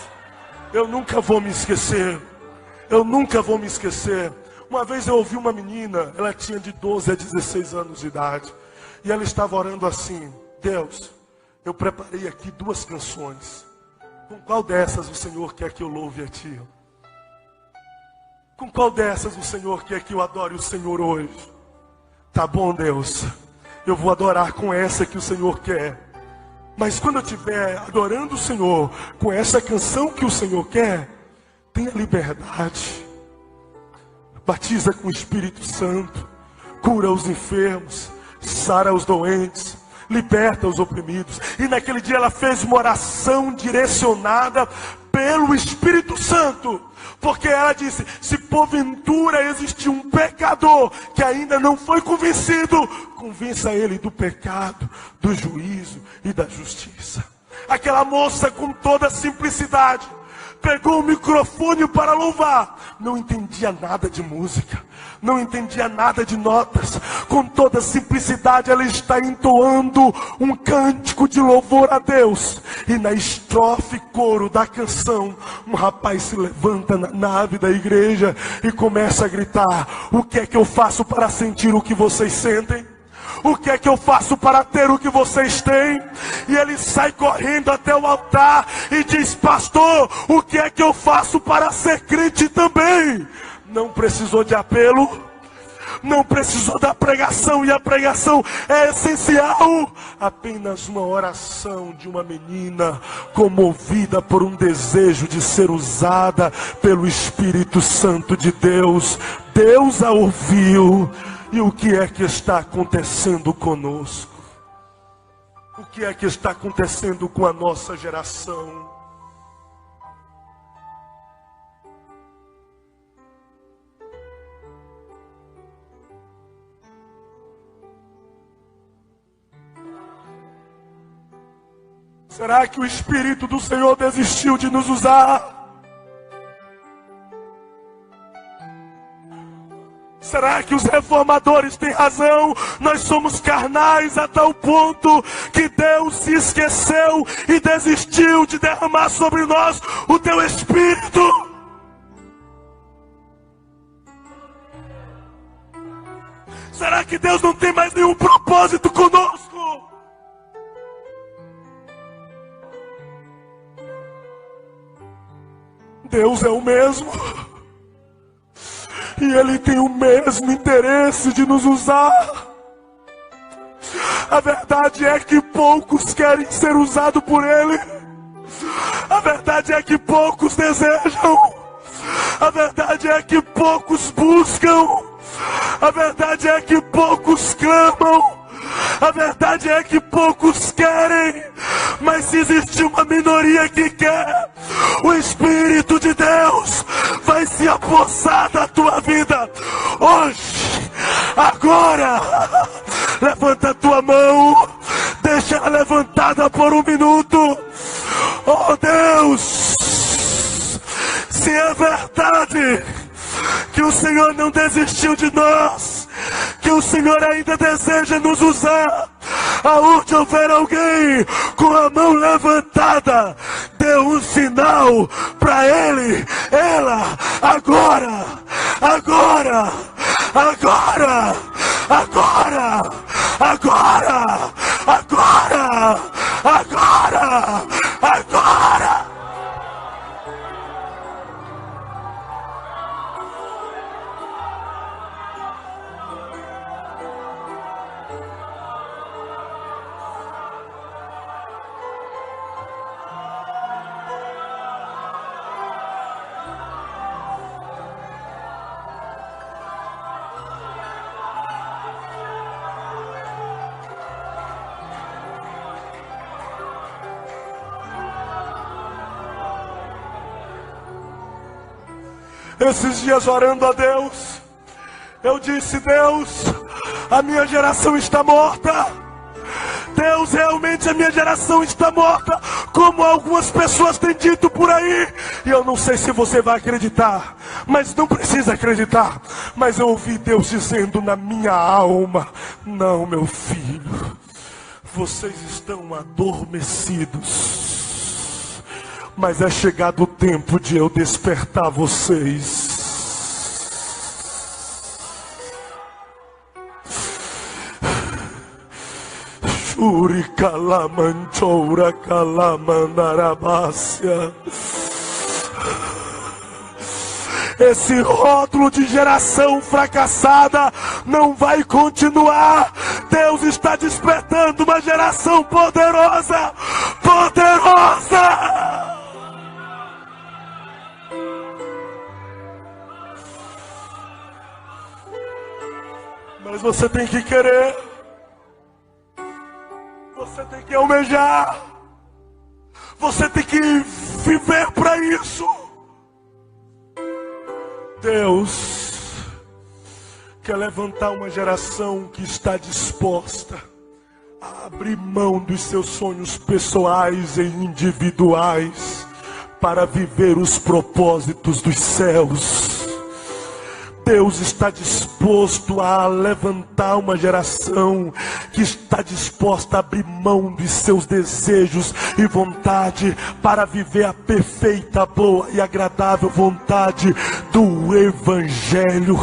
Eu nunca vou me esquecer. Uma vez eu ouvi uma menina, ela tinha de 12 a 16 anos de idade, e ela estava orando assim: Deus, eu preparei aqui 2 canções. Com qual dessas o Senhor quer que eu louve a Ti? Com qual dessas o Senhor quer que eu adore o Senhor hoje? Tá bom, Deus, eu vou adorar com essa que o Senhor quer. Mas quando eu estiver adorando o Senhor com essa canção que o Senhor quer, tenha liberdade. Batiza com o Espírito Santo, cura os enfermos, sara os doentes, liberta os oprimidos. E naquele dia ela fez uma oração direcionada pelo Espírito Santo, porque ela disse: se porventura existe um pecador que ainda não foi convencido, convença ele do pecado, do juízo e da justiça. Aquela moça, com toda a simplicidade, pegou o microfone para louvar. Não entendia nada de música, não entendia nada de notas. Com toda simplicidade ela está entoando um cântico de louvor a Deus. E na estrofe coro da canção, um rapaz se levanta na nave da igreja e começa a gritar: o que é que eu faço para sentir o que vocês sentem? O que é que eu faço para ter o que vocês têm? E ele sai correndo até o altar e diz: pastor, o que é que eu faço para ser crente também? Não precisou de apelo, não precisou da pregação, e a pregação é essencial. Apenas uma oração de uma menina comovida por um desejo de ser usada pelo Espírito Santo de Deus. Deus a ouviu. E o que é que está acontecendo conosco? O que é que está acontecendo com a nossa geração? Será que o Espírito do Senhor desistiu de nos usar? Será que os reformadores têm razão? Nós somos carnais a tal ponto que Deus se esqueceu e desistiu de derramar sobre nós o teu Espírito. Será que Deus não tem mais nenhum propósito conosco? Deus é o mesmo. E Ele tem o mesmo interesse de nos usar. A verdade é que poucos querem ser usados por Ele. A verdade é que poucos desejam. A verdade é que poucos buscam. A verdade é que poucos clamam. A verdade é que poucos querem. Mas se existe uma minoria que quer, o Espírito de Deus vai se apossar da tua vida hoje, agora. Levanta a tua mão, deixa ela levantada por um minuto. Oh Deus, se é verdade que o Senhor não desistiu de nós, que o Senhor ainda deseja nos usar, aonde houver alguém com a mão levantada, dê um sinal para ele, ela, agora, agora, agora, agora, agora, agora, agora, agora. Esses dias orando a Deus, eu disse: Deus, a minha geração está morta. Deus, realmente a minha geração está morta, como algumas pessoas têm dito por aí. E eu não sei se você vai acreditar, mas não precisa acreditar. Mas eu ouvi Deus dizendo na minha alma: não, meu filho, vocês estão adormecidos. Mas é chegado o tempo de eu despertar vocês. Shuri kalamanchoura kalamandarabácia. Esse rótulo de geração fracassada não vai continuar. Deus está despertando uma geração poderosa, poderosa. Mas você tem que querer, você tem que almejar, você tem que viver para isso. Deus quer levantar uma geração que está disposta a abrir mão dos seus sonhos pessoais e individuais para viver os propósitos dos céus. Deus está disposto a levantar uma geração que está disposta a abrir mão dos seus desejos e vontade para viver a perfeita, boa e agradável vontade do Evangelho.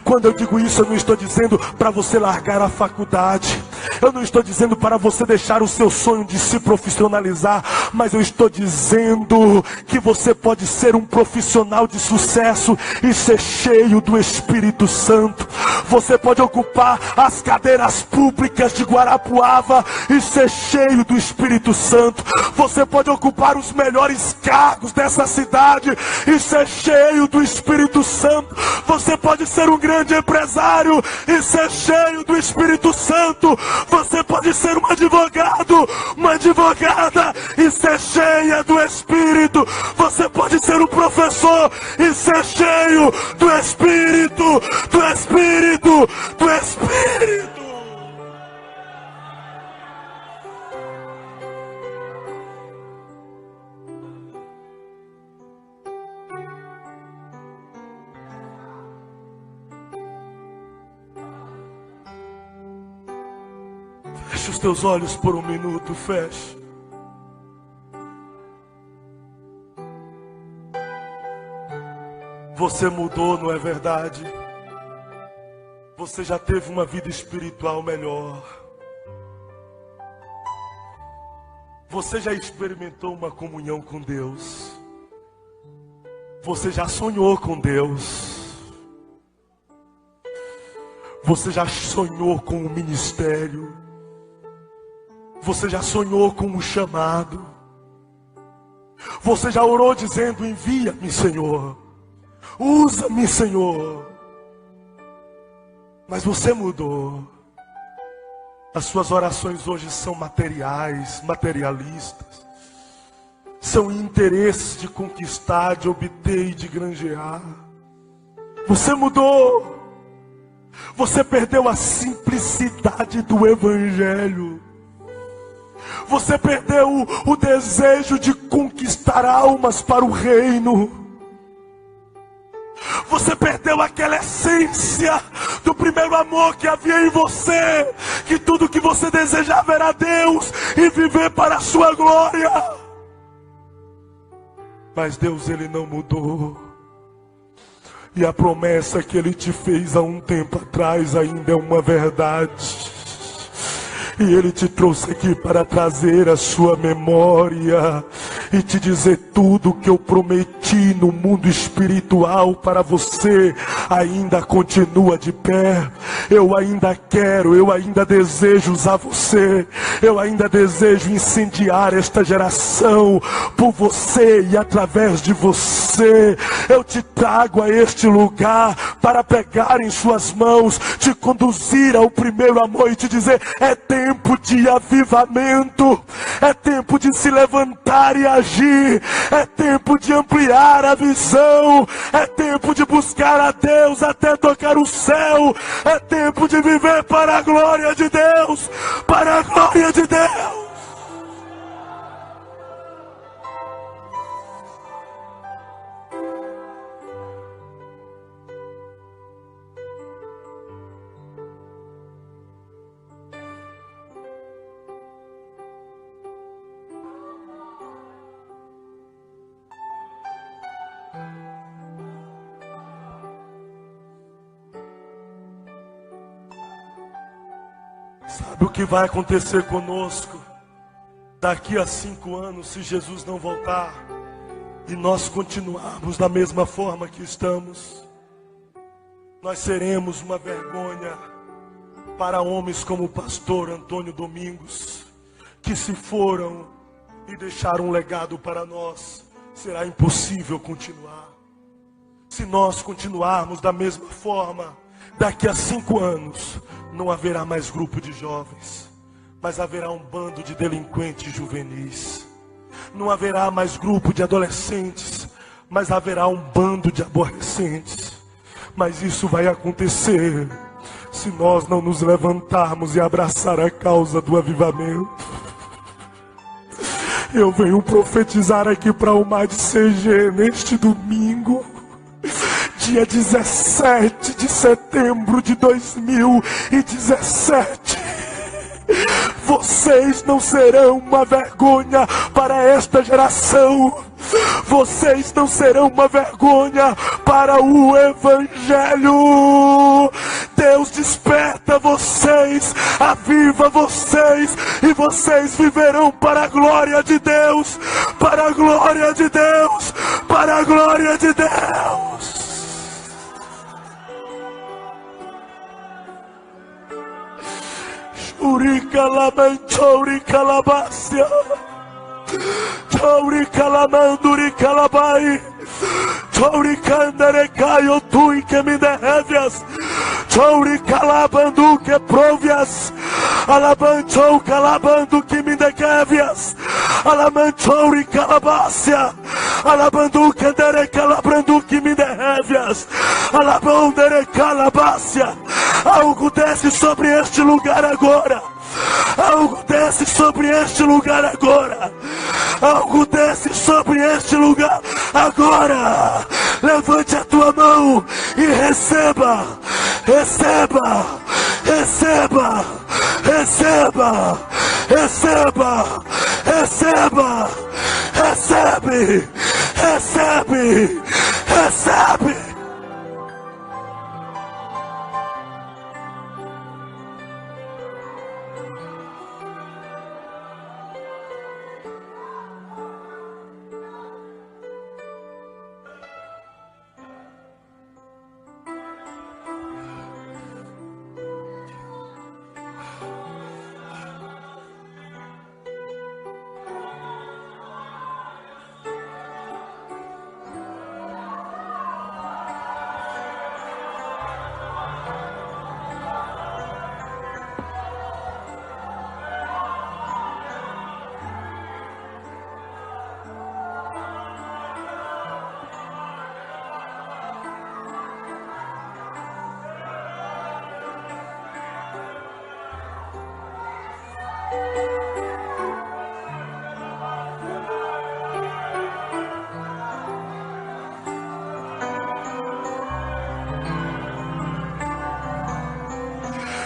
Quando eu digo isso, eu não estou dizendo para você largar a faculdade. Eu não estou dizendo para você deixar o seu sonho de se profissionalizar, mas eu estou dizendo que você pode ser um profissional de sucesso e ser cheio do Espírito Santo. Você pode ocupar as cadeiras públicas de Guarapuava e ser cheio do Espírito Santo. Você pode ocupar os melhores cargos dessa cidade e ser cheio do Espírito Santo. Você pode ser um grande empresário e ser cheio do Espírito Santo. Você pode ser um advogado, uma advogada e ser cheia do Espírito. Você pode ser um professor e ser cheio do Espírito, do Espírito, do Espírito. Feche os teus olhos por um minuto, feche. Você mudou, não é verdade? Você já teve uma vida espiritual melhor. Você já experimentou uma comunhão com Deus. Você já sonhou com Deus. Você já sonhou com o ministério. Você já sonhou com o chamado. Você já orou dizendo: envia-me, Senhor. Usa-me, Senhor. Mas você mudou. As suas orações hoje são materiais, materialistas. São interesses de conquistar, de obter e de granjear. Você mudou. Você perdeu a simplicidade do Evangelho. Você perdeu o desejo de conquistar almas para o reino. Você perdeu aquela essência do primeiro amor que havia em você, que tudo que você desejava era Deus e viver para a sua glória. Mas Deus, Ele não mudou. E a promessa que Ele te fez há um tempo atrás ainda é uma verdade. E Ele te trouxe aqui para trazer a sua memória e te dizer: tudo o que eu prometi no mundo espiritual para você ainda continua de pé. Eu ainda quero, eu ainda desejo usar você. Eu ainda desejo incendiar esta geração por você e através de você. Eu te trago a este lugar para pegar em suas mãos, te conduzir ao primeiro amor e te dizer: é tempo de avivamento, é tempo de se levantar e agir, é tempo de ampliar a visão, é tempo de buscar a Deus até tocar o céu, é tempo de viver para a glória de Deus, para a glória de Deus. Sabe o que vai acontecer conosco daqui a 5 anos se Jesus não voltar e nós continuarmos da mesma forma que estamos? Nós seremos uma vergonha para homens como o pastor Antônio Domingos, que se foram e deixaram um legado para nós. Será impossível continuar. Se nós continuarmos da mesma forma, daqui a 5 anos não haverá mais grupo de jovens, mas haverá um bando de delinquentes juvenis. Não haverá mais grupo de adolescentes, mas haverá um bando de aborrecentes. Mas isso vai acontecer se nós não nos levantarmos e abraçar a causa do avivamento. Eu venho profetizar aqui para o Mar de CG neste domingo, dia 17 de setembro de 2017. Vocês não serão uma vergonha para esta geração. Vocês não serão uma vergonha para o Evangelho. Deus desperta vocês, aviva vocês, e vocês viverão para a glória de Deus, para a glória de Deus, para a glória de Deus. Urica lamanchouri calabácia, chouri calamanduri calabai, chouri canderecaio tu que me derrevias, chouri calabandu que provias, alabanchou calabando que me dequevias, alamanchouri calabácia, alabandu candere calabrandu que me derrevias, alabandere calabácia. Algo desce sobre este lugar agora. Algo desce sobre este lugar agora. Algo desce sobre este lugar agora. Levante a tua mão e receba. Receba. Receba. Receba. Receba. Receba. Recebe. Recebe. Recebe.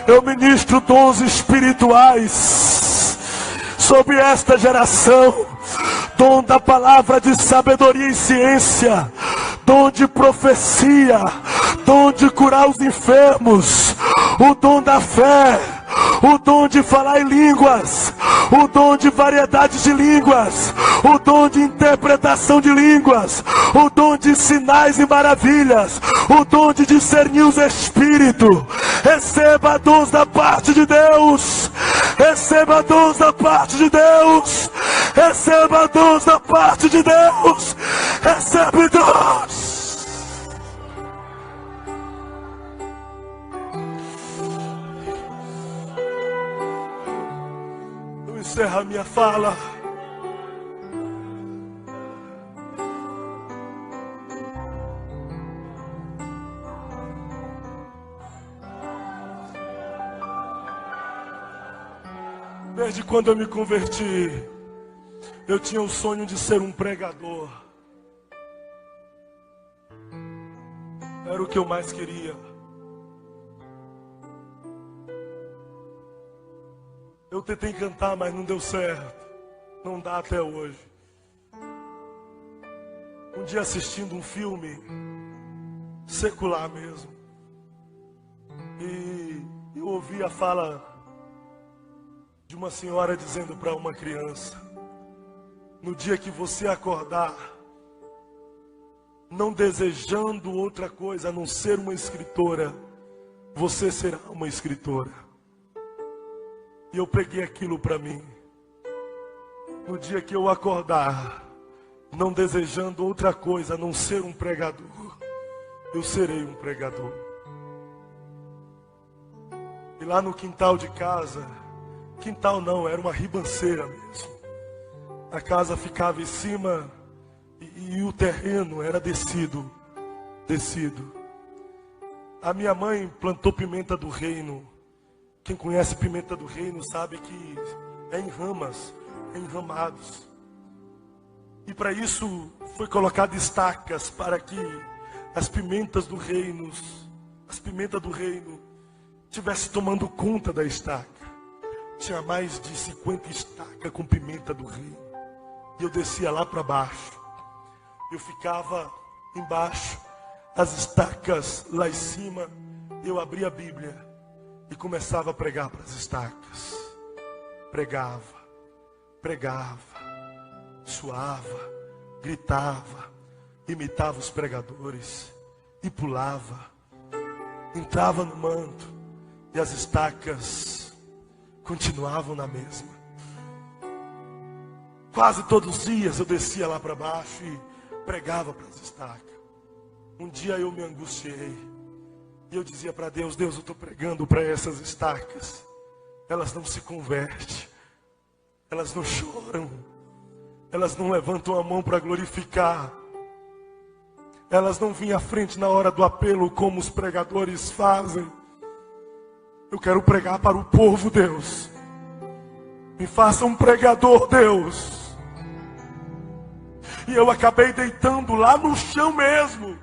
Eu ministro dons espirituais sobre esta geração. Dom da palavra de sabedoria e ciência. Dom de profecia. Dom de curar os enfermos. O dom da fé. O dom de falar em línguas. O dom de variedade de línguas. O dom de interpretação de línguas. O dom de sinais e maravilhas. O dom de discernir os espíritos. Receba dons da parte de Deus. Receba dons da parte de Deus. Receba dons da parte de Deus. Recebe dons. Eu encerro a minha fala. Desde quando eu me converti, eu tinha o sonho de ser um pregador. Era o que eu mais queria. Eu tentei cantar, mas não deu certo. Não dá até hoje. Um dia assistindo um filme secular mesmo, e eu ouvi a fala de uma senhora dizendo para uma criança: no dia que você acordar, não desejando outra coisa a não ser uma escritora, você será uma escritora. E eu peguei aquilo para mim. No dia que eu acordar, não desejando outra coisa a não ser um pregador, eu serei um pregador. E lá no quintal de casa, quintal não, era uma ribanceira mesmo. A casa ficava em cima e o terreno era descido. A minha mãe plantou pimenta do reino. Quem conhece pimenta do reino sabe que é em ramas, é em ramados. E para isso foi colocado estacas para que as pimentas do reino estivesse tomando conta da estaca. Tinha mais de 50 estacas com pimenta do reino. E eu descia lá para baixo. Eu ficava embaixo, as estacas lá em cima. Eu abria a Bíblia e começava a pregar para as estacas. Pregava, suava, gritava, imitava os pregadores e pulava, entrava no manto e as estacas continuavam na mesma. Quase todos os dias eu descia lá para baixo e pregava para as estacas. Um dia eu me angustiei e eu dizia para Deus: Deus, eu estou pregando para essas estacas, elas não se convertem, elas não choram, elas não levantam a mão para glorificar, elas não vêm à frente na hora do apelo como os pregadores fazem. Eu quero pregar para o povo, Deus. Me faça um pregador, Deus. E eu acabei deitando lá no chão mesmo.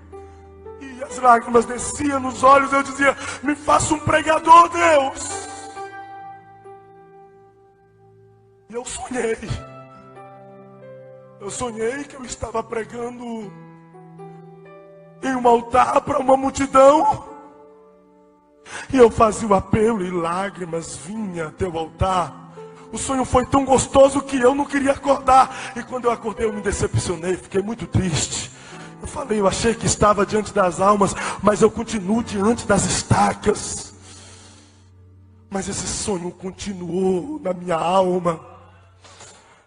E as lágrimas desciam nos olhos. Eu dizia: me faça um pregador, Deus. E eu sonhei. Eu sonhei que eu estava pregando em um altar para uma multidão. E eu fazia o apelo e lágrimas vinham até o altar. O sonho foi tão gostoso que eu não queria acordar. E quando eu acordei eu me decepcionei, fiquei muito triste. Eu falei: eu achei que estava diante das almas, mas eu continuo diante das estacas. Mas esse sonho continuou na minha alma.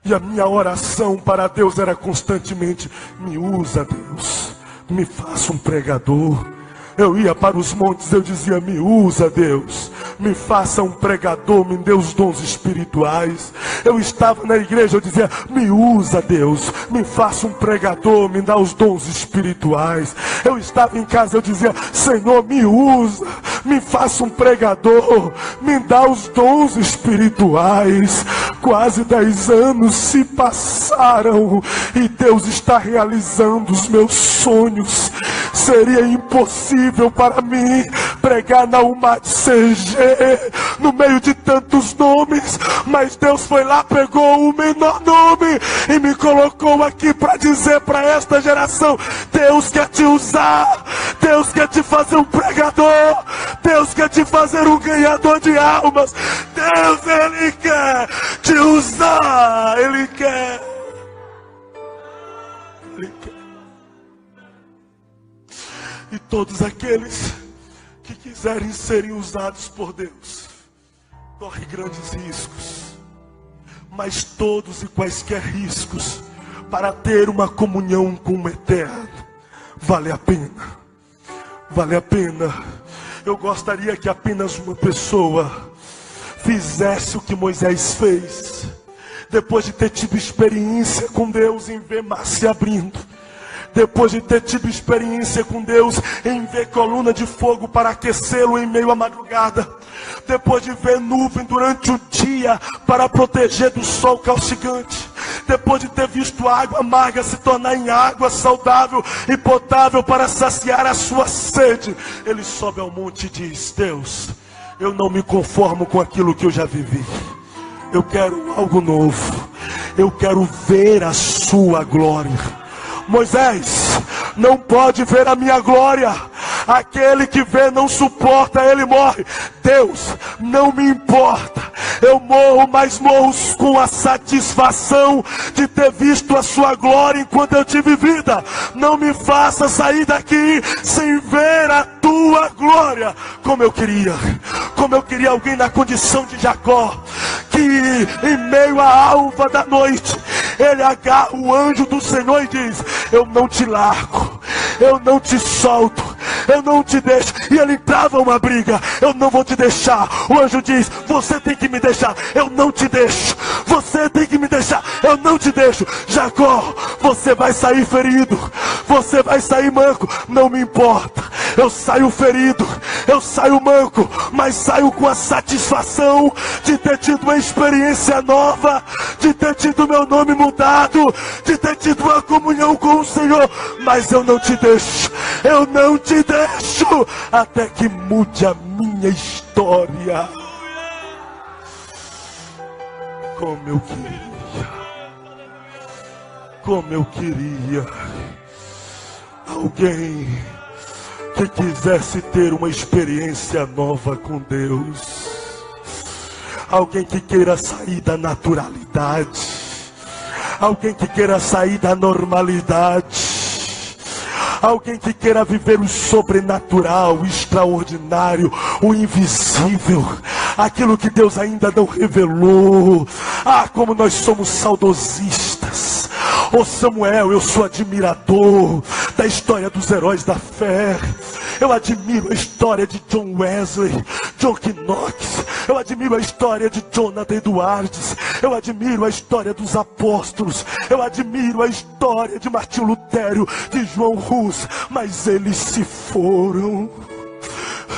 E a minha oração para Deus era constantemente: me usa, Deus, me faça um pregador. Eu ia para os montes, eu dizia: me usa, Deus, me faça um pregador, me dê os dons espirituais. Eu estava na igreja, eu dizia: me usa, Deus, me faça um pregador, me dá os dons espirituais. Eu estava em casa, eu dizia: Senhor, me usa, me faça um pregador, me dá os dons espirituais. Quase 10 anos se passaram e Deus está realizando os meus sonhos. Seria impossível para mim pregar na UMAT-CG no meio de tantos nomes, mas Deus foi lá, pegou o menor nome e me colocou aqui para dizer para esta geração: Deus quer te usar, Deus quer te fazer um pregador, Deus quer te fazer um ganhador de almas. Deus, Ele quer te usar, Ele quer. E todos aqueles que quiserem serem usados por Deus correm grandes riscos, mas todos e quaisquer riscos para ter uma comunhão com o Eterno vale a pena. Vale a pena. Eu gostaria que apenas uma pessoa fizesse o que Moisés fez, depois de ter tido experiência com Deus em ver mar se abrindo, depois de ter tido experiência com Deus em ver coluna de fogo para aquecê-lo em meio à madrugada, depois de ver nuvem durante o dia para proteger do sol causticante, depois de ter visto água amarga se tornar em água saudável e potável para saciar a sua sede, ele sobe ao monte e diz: Deus, eu não me conformo com aquilo que eu já vivi, eu quero algo novo, eu quero ver a sua glória. Moisés não pode ver a minha glória, aquele que vê não suporta, ele morre. Deus, não me importa, eu morro, mas morro com a satisfação de ter visto a sua glória enquanto eu tive vida. Não me faça sair daqui sem ver a tua glória. Como eu queria alguém na condição de Jacó, que em meio à alva da noite ele agarra o anjo do Senhor e diz: eu não te largo, eu não te solto, eu não te deixo. E ele trava uma briga: eu não vou te deixar. O anjo diz: você tem que me deixar, eu não te deixo. Você tem que me deixar, eu não te deixo. Jacó, você vai sair ferido, você vai sair manco, não me importa. Eu saio ferido, Eu saio manco, mas saio com a satisfação de ter tido uma experiência nova, de ter tido meu nome mudado, de ter tido uma comunhão com o Senhor. Mas eu não te deixo, eu não te deixo, até que mude a minha história. Como eu queria alguém que quisesse ter uma experiência nova com Deus, alguém que queira sair da naturalidade, alguém que queira sair da normalidade, alguém que queira viver o sobrenatural, o extraordinário, o invisível, aquilo que Deus ainda não revelou. Ah, como nós somos saudosistas. Ô Samuel, eu sou admirador da história dos heróis da fé. Eu admiro a história de John Wesley, John Knox. Eu admiro a história de Jonathan Edwards. Eu admiro a história dos apóstolos. Eu admiro a história de Martinho Lutero, de João Hus. Mas eles se foram.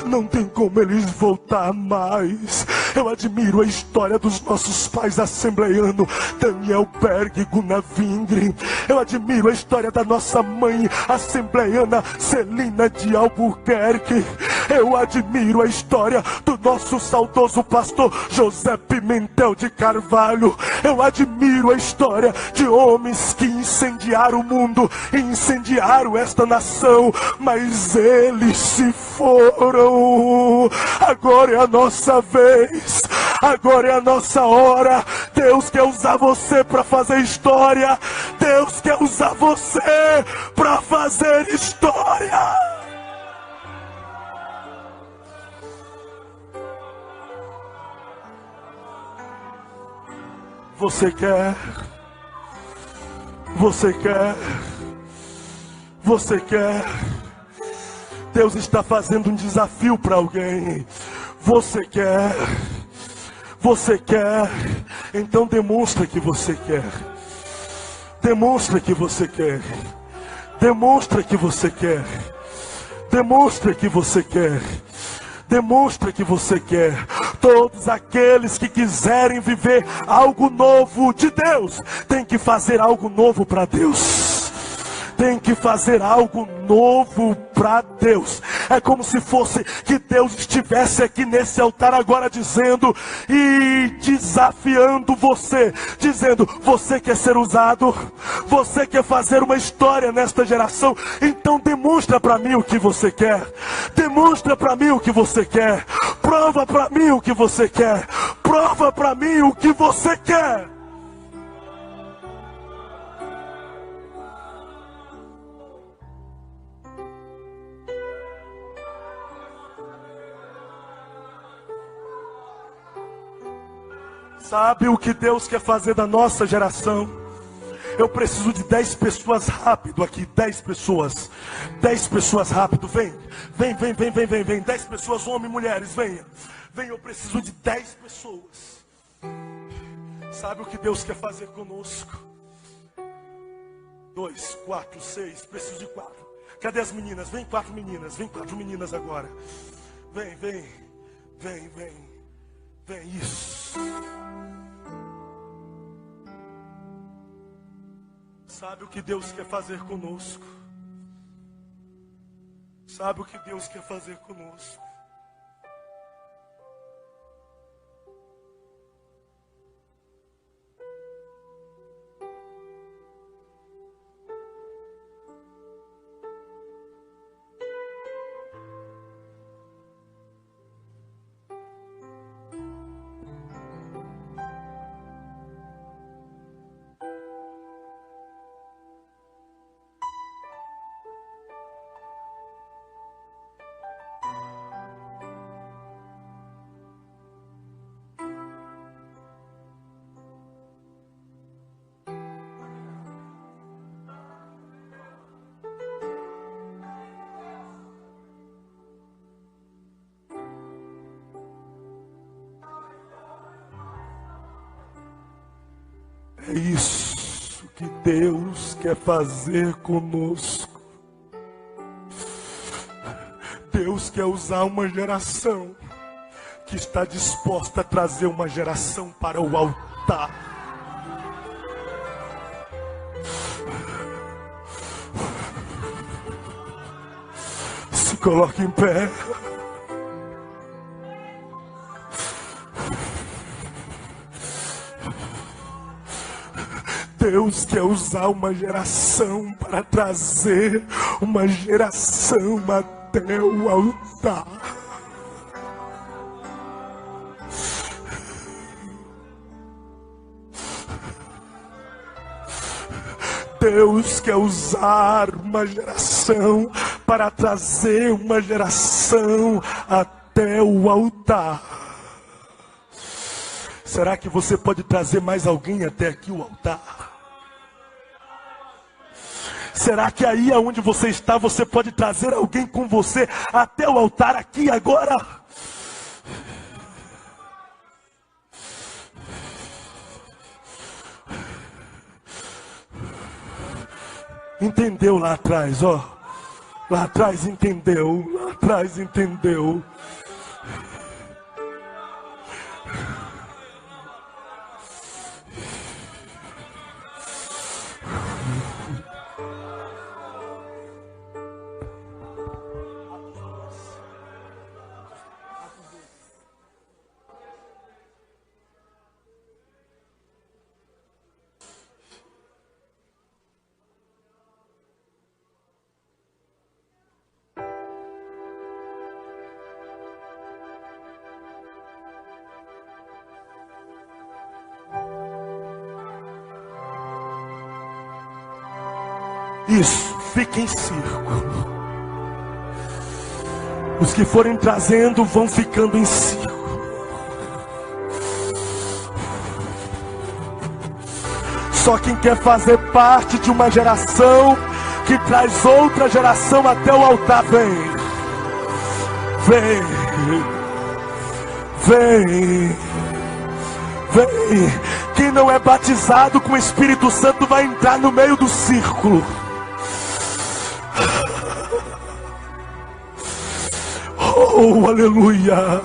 Não tem como eles voltar mais. Eu admiro a história dos nossos pais assembleianos, Daniel Berg e Gunnar Wingren. Eu admiro a história da nossa mãe assembleiana, Celina de Albuquerque. Eu admiro a história do nosso saudoso pastor José Pimentel de Carvalho. Eu admiro a história de homens que incendiaram o mundo, incendiaram esta nação, mas eles se foram. Agora é a nossa vez, agora é a nossa hora. Deus quer usar você para fazer história. Deus quer usar você para fazer história. Você quer? Você quer? Você quer? Deus está fazendo um desafio para alguém. Você quer? Você quer? Então demonstra que você quer. Demonstra que você quer. Demonstra que você quer. Demonstra que você quer. Demonstra que você quer. Todos aqueles que quiserem viver algo novo de Deus, tem que fazer algo novo para Deus. Tem que fazer algo novo para Deus. É como se fosse que Deus estivesse aqui nesse altar agora dizendo e desafiando você, dizendo: você quer ser usado? Você quer fazer uma história nesta geração? Então demonstra para mim o que você quer. Demonstra para mim o que você quer. Prova para mim o que você quer. Prova para mim o que você quer. Sabe o que Deus quer fazer da nossa geração? Eu preciso de 10 pessoas rápido aqui. 10 pessoas. 10 pessoas rápido. Vem. 10 pessoas, homens e mulheres. Venha. Eu preciso de 10 pessoas. Sabe o que Deus quer fazer conosco? 2, 4, 6. Preciso de 4. Cadê as meninas? Vem 4 meninas. Vem 4 meninas agora. Vem. Isso. Sabe o que Deus quer fazer conosco? Sabe o que Deus quer fazer conosco? É isso que Deus quer fazer conosco. Deus quer usar uma geração que está disposta a trazer uma geração para o altar. Se coloque em pé. Deus quer usar uma geração para trazer uma geração até o altar. Deus quer usar uma geração para trazer uma geração até o altar. Será que você pode trazer mais alguém até aqui o altar? Será que aí aonde você está, você pode trazer alguém com você até o altar aqui agora? Entendeu lá atrás, ó. Lá atrás entendeu, lá atrás entendeu. Isso, fique em círculo. Os que forem trazendo vão ficando em círculo. Só quem quer fazer parte de uma geração que traz outra geração até o altar, vem. Vem. Vem. Vem. Quem não é batizado com o Espírito Santo vai entrar no meio do círculo. Oh, aleluia.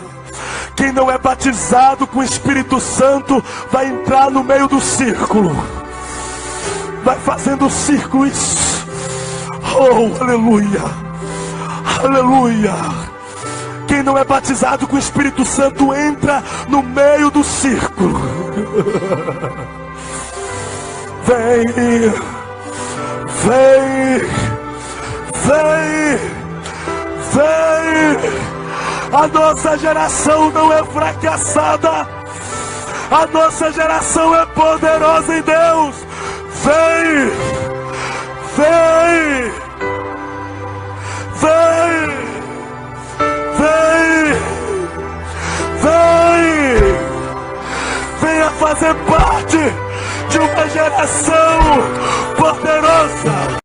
Quem não é batizado com o Espírito Santo vai entrar no meio do círculo. Vai fazendo círculo isso. Oh, aleluia. Aleluia. Quem não é batizado com o Espírito Santo entra no meio do círculo. Vem. Vem. Vem. Vem. A nossa geração não é fracassada. A nossa geração é poderosa em Deus. Vem. Vem. Vem. Vem. Vem. Venha fazer parte de uma geração poderosa.